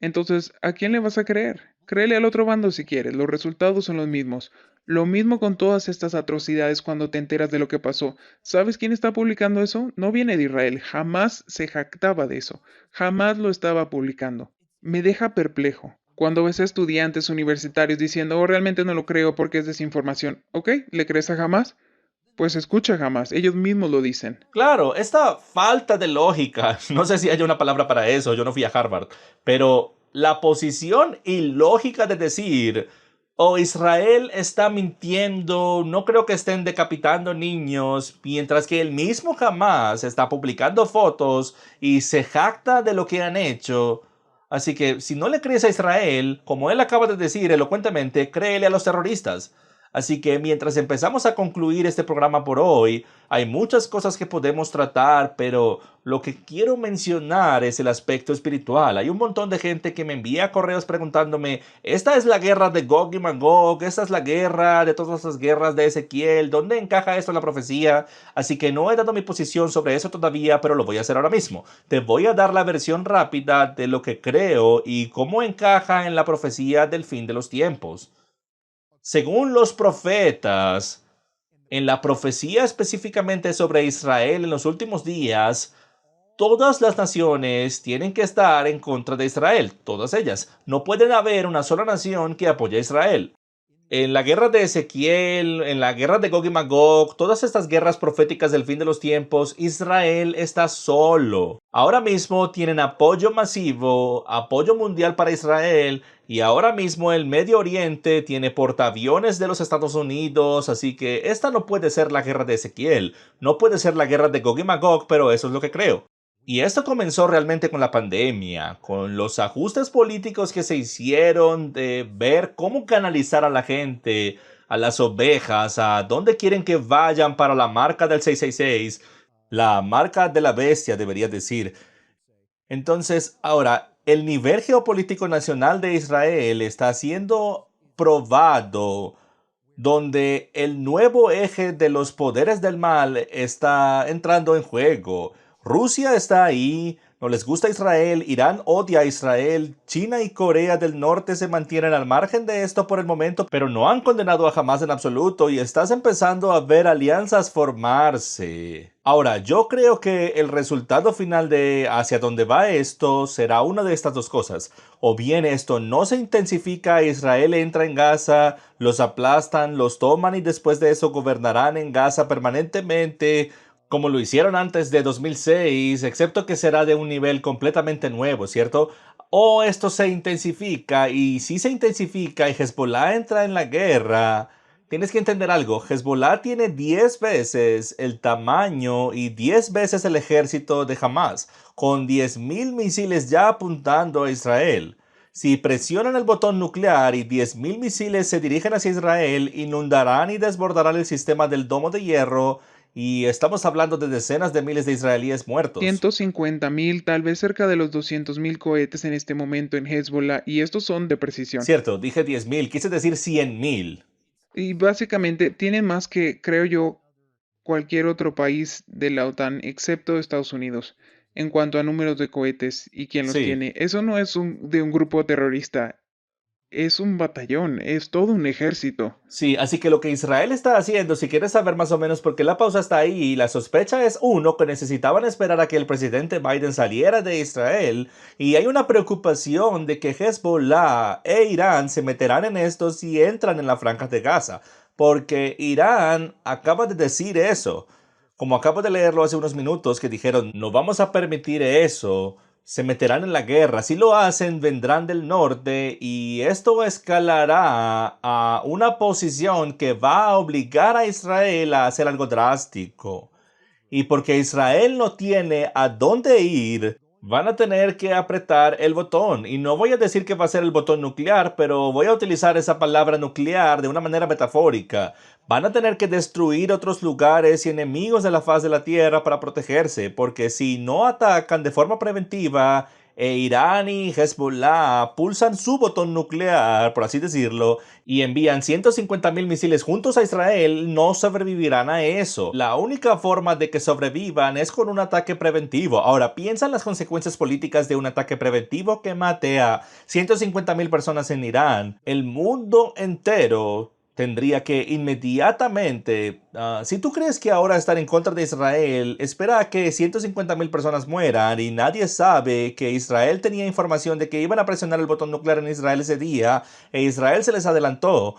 Entonces, ¿a quién le vas a creer? Créele al otro bando si quieres, los resultados son los mismos. Lo mismo con todas estas atrocidades cuando te enteras de lo que pasó. ¿Sabes quién está publicando eso? No viene de Israel, jamás se jactaba de eso, jamás lo estaba publicando. Me deja perplejo. Cuando ves a estudiantes universitarios diciendo, oh, realmente no lo creo porque es desinformación. ¿Ok? ¿Le crees a Hamas? Pues escucha Hamas, ellos mismos lo dicen. Claro, esta falta de lógica, no sé si hay una palabra para eso, yo no fui a Harvard, pero la posición ilógica de decir, oh, Israel está mintiendo, no creo que estén decapitando niños, mientras que el mismo Hamas está publicando fotos y se jacta de lo que han hecho. Así que si no le crees a Israel, como él acaba de decir elocuentemente, créele a los terroristas. Así que mientras empezamos a concluir este programa por hoy, hay muchas cosas que podemos tratar, pero lo que quiero mencionar es el aspecto espiritual. Hay un montón de gente que me envía correos preguntándome, esta es la guerra de Gog y Magog, esta es la guerra de todas las guerras de Ezequiel, ¿dónde encaja esto en la profecía? Así que no he dado mi posición sobre eso todavía, pero lo voy a hacer ahora mismo. Te voy a dar la versión rápida de lo que creo y cómo encaja en la profecía del fin de los tiempos. Según los profetas, en la profecía específicamente sobre Israel en los últimos días, todas las naciones tienen que estar en contra de Israel, todas ellas. No puede haber una sola nación que apoye a Israel. En la guerra de Ezequiel, en la guerra de Gog y Magog, todas estas guerras proféticas del fin de los tiempos, Israel está solo. Ahora mismo tienen apoyo masivo, apoyo mundial para Israel, y ahora mismo el Medio Oriente tiene portaaviones de los Estados Unidos, así que esta no puede ser la guerra de Ezequiel, no puede ser la guerra de Gog y Magog, pero eso es lo que creo. Y esto comenzó realmente con la pandemia, con los ajustes políticos que se hicieron de ver cómo canalizar a la gente, a las ovejas, a dónde quieren que vayan para la marca del 666, la marca de la bestia, debería decir. Entonces, ahora, el nivel geopolítico nacional de Israel está siendo probado donde el nuevo eje de los poderes del mal está entrando en juego. Rusia está ahí, no les gusta Israel, Irán odia a Israel, China y Corea del Norte se mantienen al margen de esto por el momento, pero no han condenado a Hamás en absoluto y estás empezando a ver alianzas formarse. Ahora, yo creo que el resultado final de hacia dónde va esto será una de estas dos cosas. O bien esto no se intensifica, Israel entra en Gaza, los aplastan, los toman y después de eso gobernarán en Gaza permanentemente, como lo hicieron antes de 2006, excepto que será de un nivel completamente nuevo, ¿cierto? O esto se intensifica, y si se intensifica y Hezbollah entra en la guerra, tienes que entender algo, Hezbollah tiene 10 veces el tamaño y 10 veces el ejército de Hamas, con 10.000 misiles ya apuntando a Israel. Si presionan el botón nuclear y 10.000 misiles se dirigen hacia Israel, inundarán y desbordarán el sistema del domo de hierro, y estamos hablando de decenas de miles de israelíes muertos. 150.000, tal vez cerca de los 200.000 cohetes en este momento en Hezbollah, y estos son de precisión. Cierto, dije 10.000, quise decir 100.000. Y básicamente tienen más que, creo yo, cualquier otro país de la OTAN, excepto Estados Unidos, en cuanto a números de cohetes y quién los Sí. tiene. Eso no es de un grupo terrorista, es un batallón, es todo un ejército. Sí, así que lo que Israel está haciendo, si quieres saber más o menos por qué la pausa está ahí, la sospecha es uno, que necesitaban esperar a que el presidente Biden saliera de Israel, y hay una preocupación de que Hezbollah e Irán se meterán en esto si entran en la franja de Gaza, porque Irán acaba de decir eso, como acabo de leerlo hace unos minutos, que dijeron no vamos a permitir eso. Se meterán en la guerra. Si lo hacen, vendrán del norte y esto escalará a una posición que va a obligar a Israel a hacer algo drástico. Y porque Israel no tiene a dónde ir, van a tener que apretar el botón. Y no voy a decir que va a ser el botón nuclear, pero voy a utilizar esa palabra nuclear de una manera metafórica. Van a tener que destruir otros lugares y enemigos de la faz de la Tierra para protegerse, porque si no atacan de forma preventiva, Irán y Hezbollah pulsan su botón nuclear, por así decirlo, y envían 150.000 misiles juntos a Israel, no sobrevivirán a eso. La única forma de que sobrevivan es con un ataque preventivo. Ahora, piensa en las consecuencias políticas de un ataque preventivo que mate a 150.000 personas en Irán. El mundo entero tendría que inmediatamente, si tú crees que ahora estar en contra de Israel, espera a que 150.000 personas mueran y nadie sabe que Israel tenía información de que iban a presionar el botón nuclear en Israel ese día e Israel se les adelantó.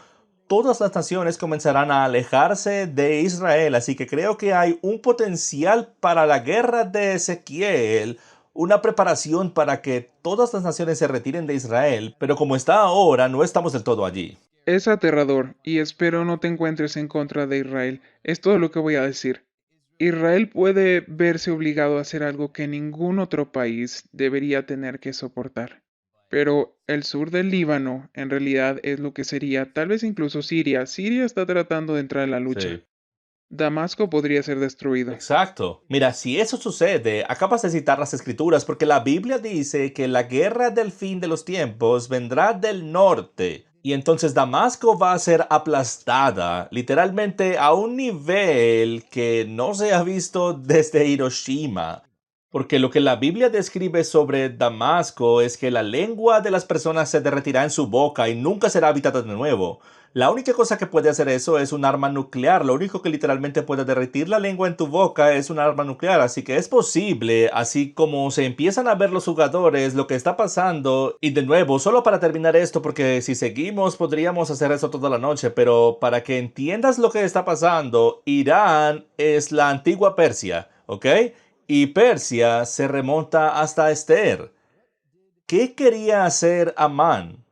Todas las naciones comenzarán a alejarse de Israel, así que creo que hay un potencial para la guerra de Ezequiel, una preparación para que todas las naciones se retiren de Israel, pero como está ahora, no estamos del todo allí. Es aterrador, y espero no te encuentres en contra de Israel. Es todo lo que voy a decir. Israel puede verse obligado a hacer algo que ningún otro país debería tener que soportar. Pero el sur del Líbano en realidad es lo que sería tal vez incluso Siria. Siria está tratando de entrar en la lucha. Sí. Damasco podría ser destruido. Exacto. Mira, si eso sucede, acabas de citar las escrituras porque la Biblia dice que la guerra del fin de los tiempos vendrá del norte. Y entonces Damasco va a ser aplastada, literalmente a un nivel que no se ha visto desde Hiroshima. Porque lo que la Biblia describe sobre Damasco es que la lengua de las personas se derretirá en su boca y nunca será habitada de nuevo. La única cosa que puede hacer eso es un arma nuclear. Lo único que literalmente puede derretir la lengua en tu boca es un arma nuclear. Así que es posible, así como se empiezan a ver los jugadores, lo que está pasando. Y de nuevo, solo para terminar esto, porque si seguimos podríamos hacer eso toda la noche. Pero para que entiendas lo que está pasando, Irán es la antigua Persia, ¿ok? Y Persia se remonta hasta Esther. ¿Qué quería hacer Amán?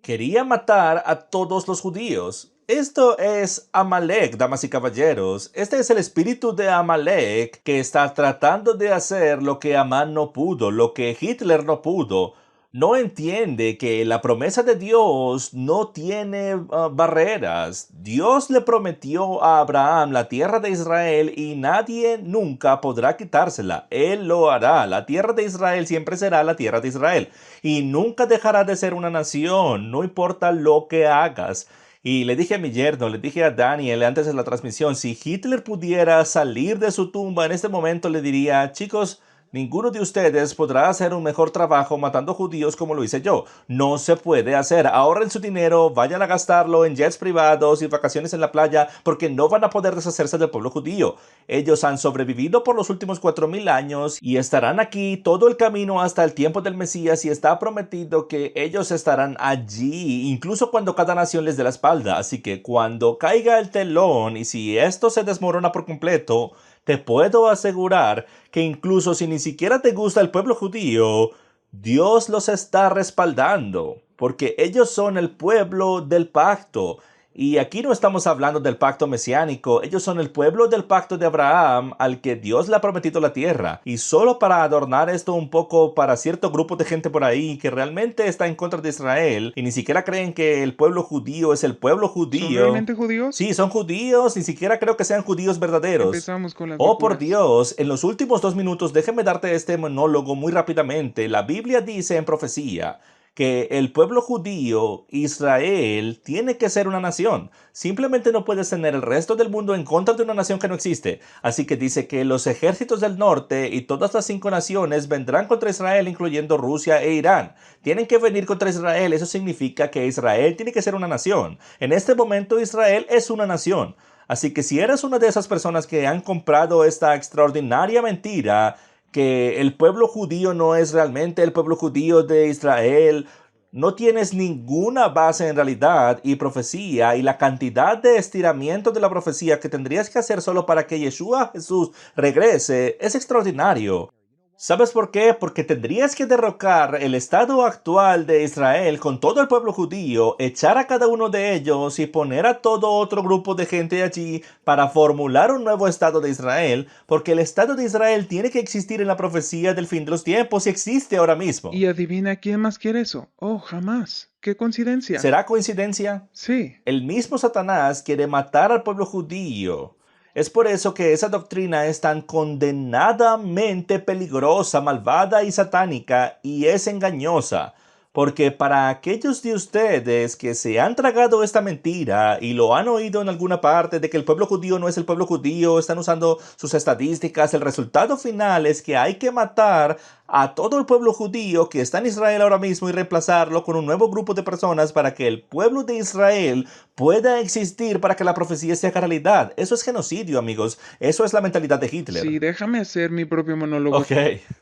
Quería matar a todos los judíos. Esto es Amalek, damas y caballeros. Este es el espíritu de Amalek que está tratando de hacer lo que Amán no pudo, lo que Hitler no pudo. No entiende que la promesa de Dios no tiene barreras. Dios le prometió a Abraham la tierra de Israel y nadie nunca podrá quitársela. Él lo hará. La tierra de Israel siempre será la tierra de Israel y nunca dejará de ser una nación, no importa lo que hagas. Y le dije a mi yerno, le dije a Daniel antes de la transmisión, si Hitler pudiera salir de su tumba en este momento, le diría, chicos, ninguno de ustedes podrá hacer un mejor trabajo matando judíos como lo hice yo. No se puede hacer. Ahorren su dinero, vayan a gastarlo en jets privados y vacaciones en la playa, porque no van a poder deshacerse del pueblo judío. Ellos han sobrevivido por los últimos 4000 años y estarán aquí todo el camino hasta el tiempo del Mesías y está prometido que ellos estarán allí, incluso cuando cada nación les dé la espalda. Así que cuando caiga el telón y si esto se desmorona por completo, te puedo asegurar que incluso si ni siquiera te gusta el pueblo judío, Dios los está respaldando, porque ellos son el pueblo del pacto. Y aquí no estamos hablando del pacto mesiánico, ellos son el pueblo del pacto de Abraham al que Dios le ha prometido la tierra. Y solo para adornar esto un poco para cierto grupo de gente por ahí que realmente está en contra de Israel y ni siquiera creen que el pueblo judío es el pueblo ¿Son judío. realmente judíos? Sí, son judíos, ni siquiera creo que sean judíos verdaderos. Empezamos con las Oh, por locuras. Dios, en los últimos 2 minutos déjame darte este monólogo muy rápidamente. La Biblia dice en profecía que el pueblo judío, Israel, tiene que ser una nación. Simplemente no puedes tener el resto del mundo en contra de una nación que no existe. Así que dice que los ejércitos del norte y todas las 5 naciones vendrán contra Israel, incluyendo Rusia e Irán. Tienen que venir contra Israel. Eso significa que Israel tiene que ser una nación. En este momento Israel es una nación. Así que si eres una de esas personas que han comprado esta extraordinaria mentira, que el pueblo judío no es realmente el pueblo judío de Israel, no tienes ninguna base en realidad y profecía y la cantidad de estiramiento de la profecía que tendrías que hacer solo para que Yeshua Jesús regrese es extraordinario. ¿Sabes por qué? Porque tendrías que derrocar el estado actual de Israel con todo el pueblo judío, echar a cada uno de ellos y poner a todo otro grupo de gente allí para formular un nuevo estado de Israel, porque el estado de Israel tiene que existir en la profecía del fin de los tiempos y existe ahora mismo. ¿Y adivina quién más quiere eso? Oh, jamás. ¡Qué coincidencia! ¿Será coincidencia? Sí. El mismo Satanás quiere matar al pueblo judío. Es por eso que esa doctrina es tan condenadamente peligrosa, malvada y satánica y es engañosa. Porque para aquellos de ustedes que se han tragado esta mentira y lo han oído en alguna parte de que el pueblo judío no es el pueblo judío, están usando sus estadísticas, el resultado final es que hay que matar a todo el pueblo judío que está en Israel ahora mismo y reemplazarlo con un nuevo grupo de personas para que el pueblo de Israel pueda existir para que la profecía se haga realidad. Eso es genocidio, amigos. Eso es la mentalidad de Hitler. Sí, déjame hacer mi propio monólogo. Ok.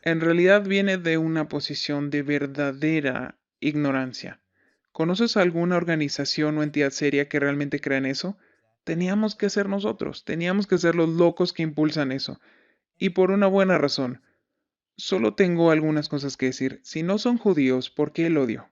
En realidad viene de una posición de verdadera ignorancia. ¿Conoces alguna organización o entidad seria que realmente crea en eso? Teníamos que ser nosotros, teníamos que ser los locos que impulsan eso. Y por una buena razón. Solo tengo algunas cosas que decir. Si no son judíos, ¿por qué el odio?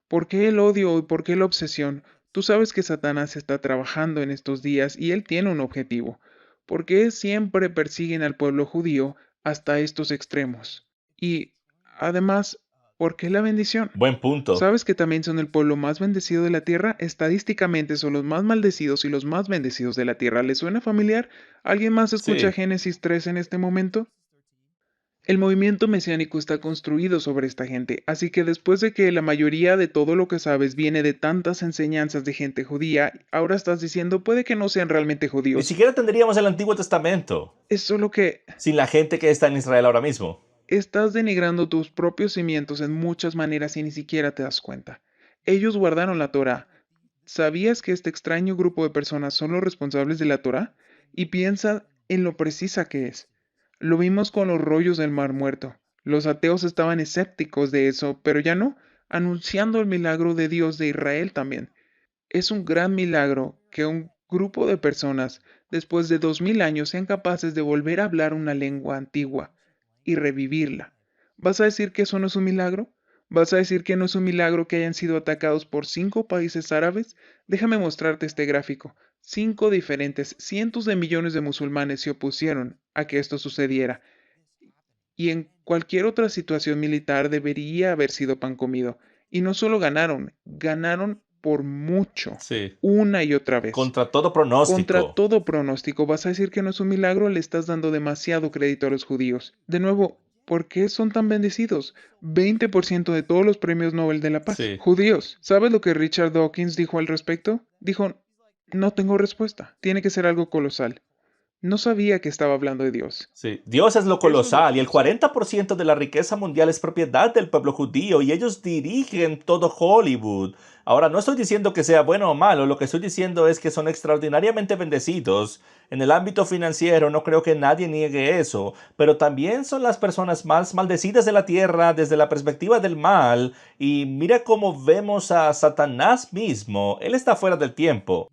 ¿Por qué el odio y por qué la obsesión? Tú sabes que Satanás está trabajando en estos días y él tiene un objetivo. ¿Por qué siempre persiguen al pueblo judío hasta estos extremos? Y, además, ¿Por qué la bendición? Buen punto. ¿Sabes que también son el pueblo más bendecido de la tierra? Estadísticamente son los más maldecidos y los más bendecidos de la tierra. ¿Les suena familiar? ¿Alguien más escucha Sí. Génesis 3 en este momento? El movimiento mesiánico está construido sobre esta gente, así que después de que la mayoría de todo lo que sabes viene de tantas enseñanzas de gente judía, ahora estás diciendo puede que no sean realmente Ni judíos. siquiera tendríamos el Antiguo Testamento Es solo que sin la gente que está en Israel ahora mismo. estás denigrando tus propios cimientos en muchas maneras y ni siquiera te das cuenta. Ellos guardaron la Torá. ¿Sabías que este extraño grupo de personas son los responsables de la Torá? Y piensa en lo precisa que es. Lo vimos con los rollos del Mar Muerto. Los ateos estaban escépticos de eso, pero ya no, anunciando el milagro de Dios de Israel también. Es un gran milagro que un grupo de personas, después de 2000 años, sean capaces de volver a hablar una lengua antigua y revivirla. ¿Vas a decir que eso no es un milagro? ¿Vas a decir que no es un milagro que hayan sido atacados por 5 países árabes? Déjame mostrarte este gráfico. 5 diferentes, cientos de millones de musulmanes se opusieron a que esto sucediera. Y en cualquier otra situación militar debería haber sido pan comido. Y no solo ganaron, ganaron por mucho, Sí. una y otra vez. Contra todo Contra pronóstico. todo pronóstico, ¿vas a decir que no es un milagro? Le estás dando demasiado crédito a los judíos. De nuevo, ¿por qué son tan bendecidos? 20% de todos los premios Nobel de la Paz. Sí. Judíos. ¿Sabes lo que Richard Dawkins dijo al respecto? Dijo, no tengo respuesta. Tiene que ser algo colosal. No sabía que estaba hablando de Dios. Sí. Dios es lo colosal y el 40% de la riqueza mundial es propiedad del pueblo judío y ellos dirigen todo Hollywood. Ahora, no estoy diciendo que sea bueno o malo, lo que estoy diciendo es que son extraordinariamente bendecidos. En el ámbito financiero no creo que nadie niegue eso, pero también son las personas más maldecidas de la tierra desde la perspectiva del mal. Y mira cómo vemos a Satanás mismo, él está fuera del tiempo.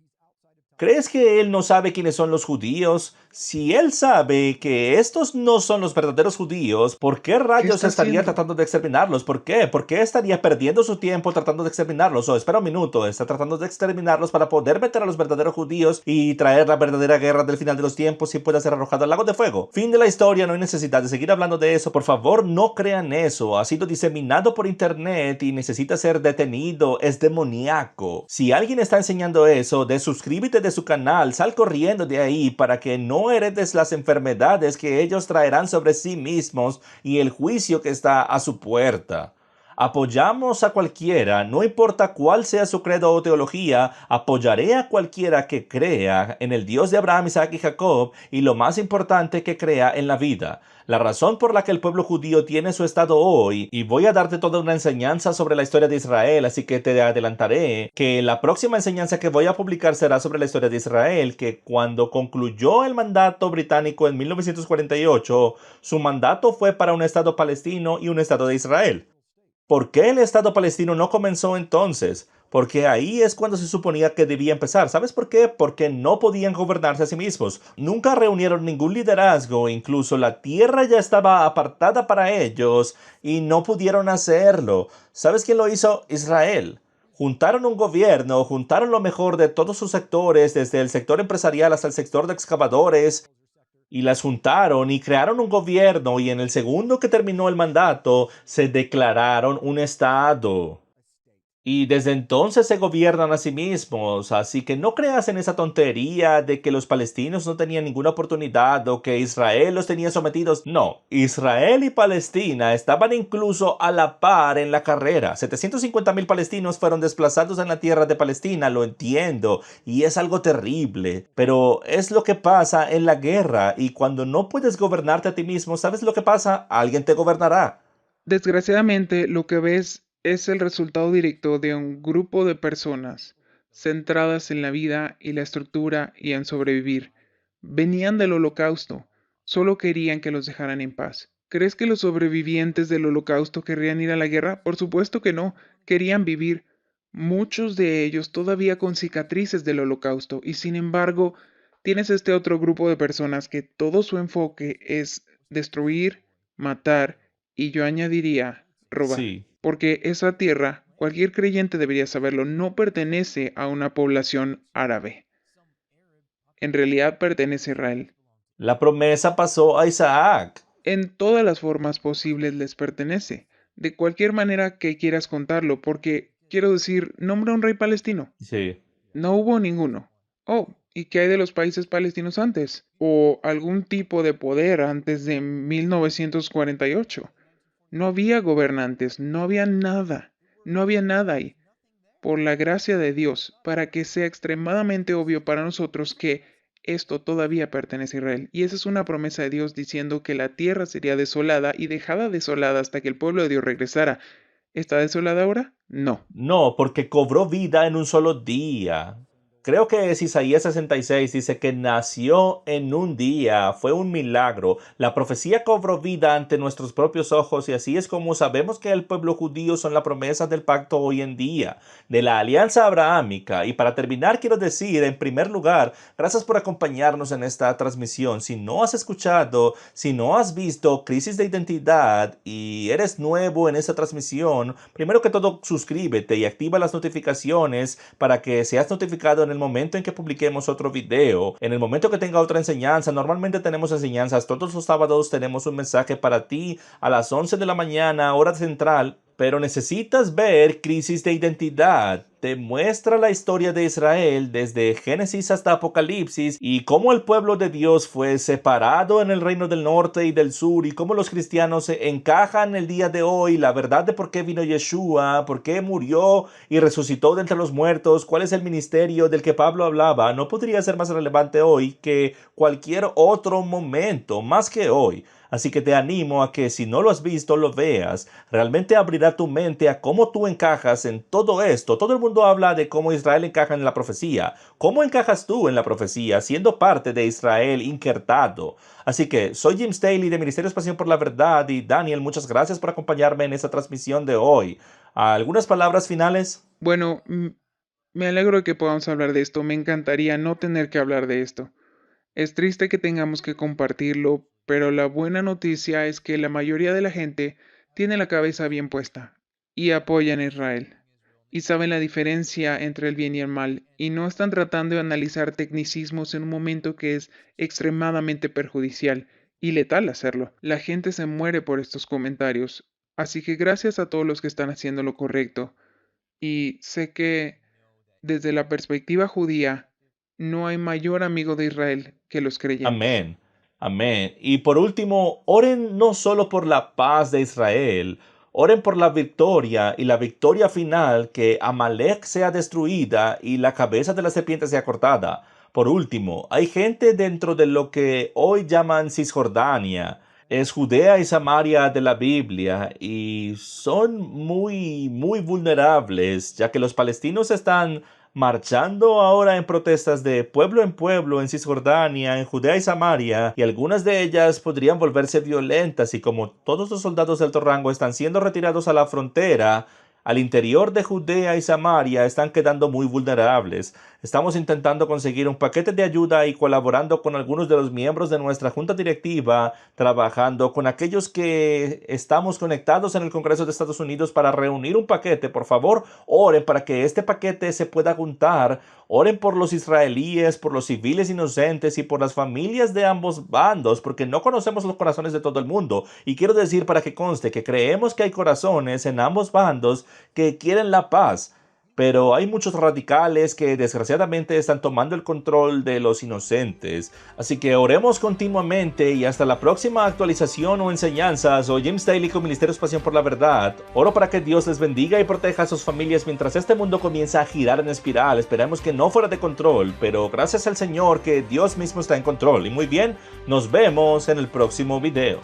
¿Crees que él no sabe quiénes son los judíos? Si él sabe que estos no son los verdaderos judíos, ¿por qué ¿Qué rayos está estaría haciendo? tratando de exterminarlos? ¿Por qué? ¿Por qué estaría perdiendo su tiempo tratando de exterminarlos? O espera un minuto, está tratando de exterminarlos para poder meter a los verdaderos judíos y traer la verdadera guerra del final de los tiempos y pueda ser arrojado al lago de fuego. Fin de la historia, no hay necesidad de seguir hablando de eso. Por favor, no crean eso. Ha sido diseminado por internet y necesita ser detenido. Es demoníaco. Si alguien está enseñando eso, desuscríbete de su canal, sal corriendo de ahí para que no heredes las enfermedades que ellos traerán sobre sí mismos y el juicio que está a su puerta. Apoyamos a cualquiera, no importa cuál sea su credo o teología, apoyaré a cualquiera que crea en el Dios de Abraham, Isaac y Jacob y lo más importante que crea en la vida. La razón por la que el pueblo judío tiene su estado hoy, y voy a darte toda una enseñanza sobre la historia de Israel, así que te adelantaré que la próxima enseñanza que voy a publicar será sobre la historia de Israel, que cuando concluyó el mandato británico en 1948, su mandato fue para un estado palestino y un estado de Israel. ¿Por qué el Estado palestino no comenzó entonces? Porque ahí es cuando se suponía que debía empezar. ¿Sabes por qué? Porque no podían gobernarse a sí mismos. Nunca reunieron ningún liderazgo, incluso la tierra ya estaba apartada para ellos y no pudieron hacerlo. ¿Sabes quién lo hizo? Israel. Juntaron un gobierno, juntaron lo mejor de todos sus sectores, desde el sector empresarial hasta el sector de excavadores, y las juntaron y crearon un gobierno y en el segundo que terminó el mandato se declararon un estado. Y desde entonces se gobiernan a sí mismos, así que no creas en esa tontería de que los palestinos no tenían ninguna oportunidad o que Israel los tenía sometidos. No, Israel y Palestina estaban incluso a la par en la carrera. 750,000 palestinos fueron desplazados en la tierra de Palestina, lo entiendo, y es algo terrible, pero es lo que pasa en la guerra y cuando no puedes gobernarte a ti mismo, ¿sabes lo que pasa? Alguien te gobernará. Desgraciadamente, lo que ves es el resultado directo de un grupo de personas centradas en la vida y la estructura y en sobrevivir. Venían del holocausto, solo querían que los dejaran en paz. ¿Crees que los sobrevivientes del holocausto querrían ir a la guerra? Por supuesto que no, querían vivir. Muchos de ellos todavía con cicatrices del holocausto y sin embargo tienes este otro grupo de personas que todo su enfoque es destruir, matar y yo añadiría robar, Sí. porque esa tierra, cualquier creyente debería saberlo, no pertenece a una población árabe. En realidad pertenece a Israel. La promesa pasó a Isaac. En todas las formas posibles les pertenece. de cualquier manera que quieras contarlo, porque quiero decir, nombra un rey palestino. Sí. No hubo ninguno. Oh, ¿y qué hay de los países palestinos antes? ¿O algún tipo de poder antes de 1948? No había gobernantes, no había nada ahí. Por la gracia de Dios, para que sea extremadamente obvio para nosotros que esto todavía pertenece a Israel. Y esa es una promesa de Dios diciendo que la tierra sería desolada y dejada desolada hasta que el pueblo de Dios regresara. ¿Está desolada ahora? No. No, porque cobró vida en un solo día. Creo que es Isaías 66, dice que nació en un día, fue un milagro. La profecía cobró vida ante nuestros propios ojos y así es como sabemos que el pueblo judío son la promesa del pacto hoy en día, de la alianza abrahámica. Y para terminar quiero decir, en primer lugar, gracias por acompañarnos en esta transmisión. Si no has escuchado, si no has visto Crisis de Identidad y eres nuevo en esta transmisión, primero que todo suscríbete y activa las notificaciones para que seas notificado en el momento en que publiquemos otro video, en el momento que tenga otra enseñanza. Normalmente tenemos enseñanzas todos los sábados, tenemos un mensaje para ti a las 11 de la mañana, hora central. Pero necesitas ver Crisis de Identidad. Te muestra la historia de Israel desde Génesis hasta Apocalipsis y cómo el pueblo de Dios fue separado en el reino del norte y del sur y cómo los cristianos se encajan el día de hoy, la verdad de por qué vino Yeshua, por qué murió y resucitó de entre los muertos, cuál es el ministerio del que Pablo hablaba. No podría ser más relevante hoy que cualquier otro momento, más que hoy. Así que te animo a que si no lo has visto, lo veas. Realmente abrirá tu mente a cómo tú encajas en todo esto. Todo el mundo habla de cómo Israel encaja en la profecía. ¿Cómo encajas tú en la profecía siendo parte de Israel injertado? Así que soy Jim Staley de Ministerios Pasión por la Verdad y Daniel, muchas gracias por acompañarme en esta transmisión de hoy. ¿Algunas palabras finales? Bueno, me alegro de que podamos hablar de esto. Me encantaría no tener que hablar de esto. Es triste que tengamos que compartirlo, pero la buena noticia es que la mayoría de la gente tiene la cabeza bien puesta y apoyan a Israel y saben la diferencia entre el bien y el mal y no están tratando de analizar tecnicismos en un momento que es extremadamente perjudicial y letal hacerlo. La gente se muere por estos comentarios, así que gracias a todos los que están haciendo lo correcto. Y sé que desde la perspectiva judía no hay mayor amigo de Israel que los creyentes. Amén. Amén. Y por último, oren no solo por la paz de Israel, oren por la victoria y la victoria final, que Amalek sea destruida y la cabeza de la serpiente sea cortada. Por último, hay gente dentro de lo que hoy llaman Cisjordania. Es Judea y Samaria de la Biblia y son muy vulnerables, ya que los palestinos están marchando ahora en protestas de pueblo en pueblo en Cisjordania, en Judea y Samaria, y algunas de ellas podrían volverse violentas, y como todos los soldados de alto rango están siendo retirados a la frontera, al interior de Judea y Samaria están quedando muy vulnerables. Estamos intentando conseguir un paquete de ayuda y colaborando con algunos de los miembros de nuestra junta directiva, trabajando con aquellos que estamos conectados en el Congreso de Estados Unidos para reunir un paquete. Por favor, oren para que este paquete se pueda juntar. Oren por los israelíes, por los civiles inocentes y por las familias de ambos bandos, porque no conocemos los corazones de todo el mundo. Y quiero decir, para que conste, que creemos que hay corazones en ambos bandos que quieren la paz. Pero hay muchos radicales que desgraciadamente están tomando el control de los inocentes. Así que oremos continuamente y hasta la próxima actualización o enseñanza. Soy Jim Staley con Ministerios Pasión por la Verdad. Oro para que Dios les bendiga y proteja a sus familias mientras este mundo comienza a girar en espiral. Esperemos que no fuera de control, pero gracias al Señor que Dios mismo está en control. Y muy bien, nos vemos en el próximo video.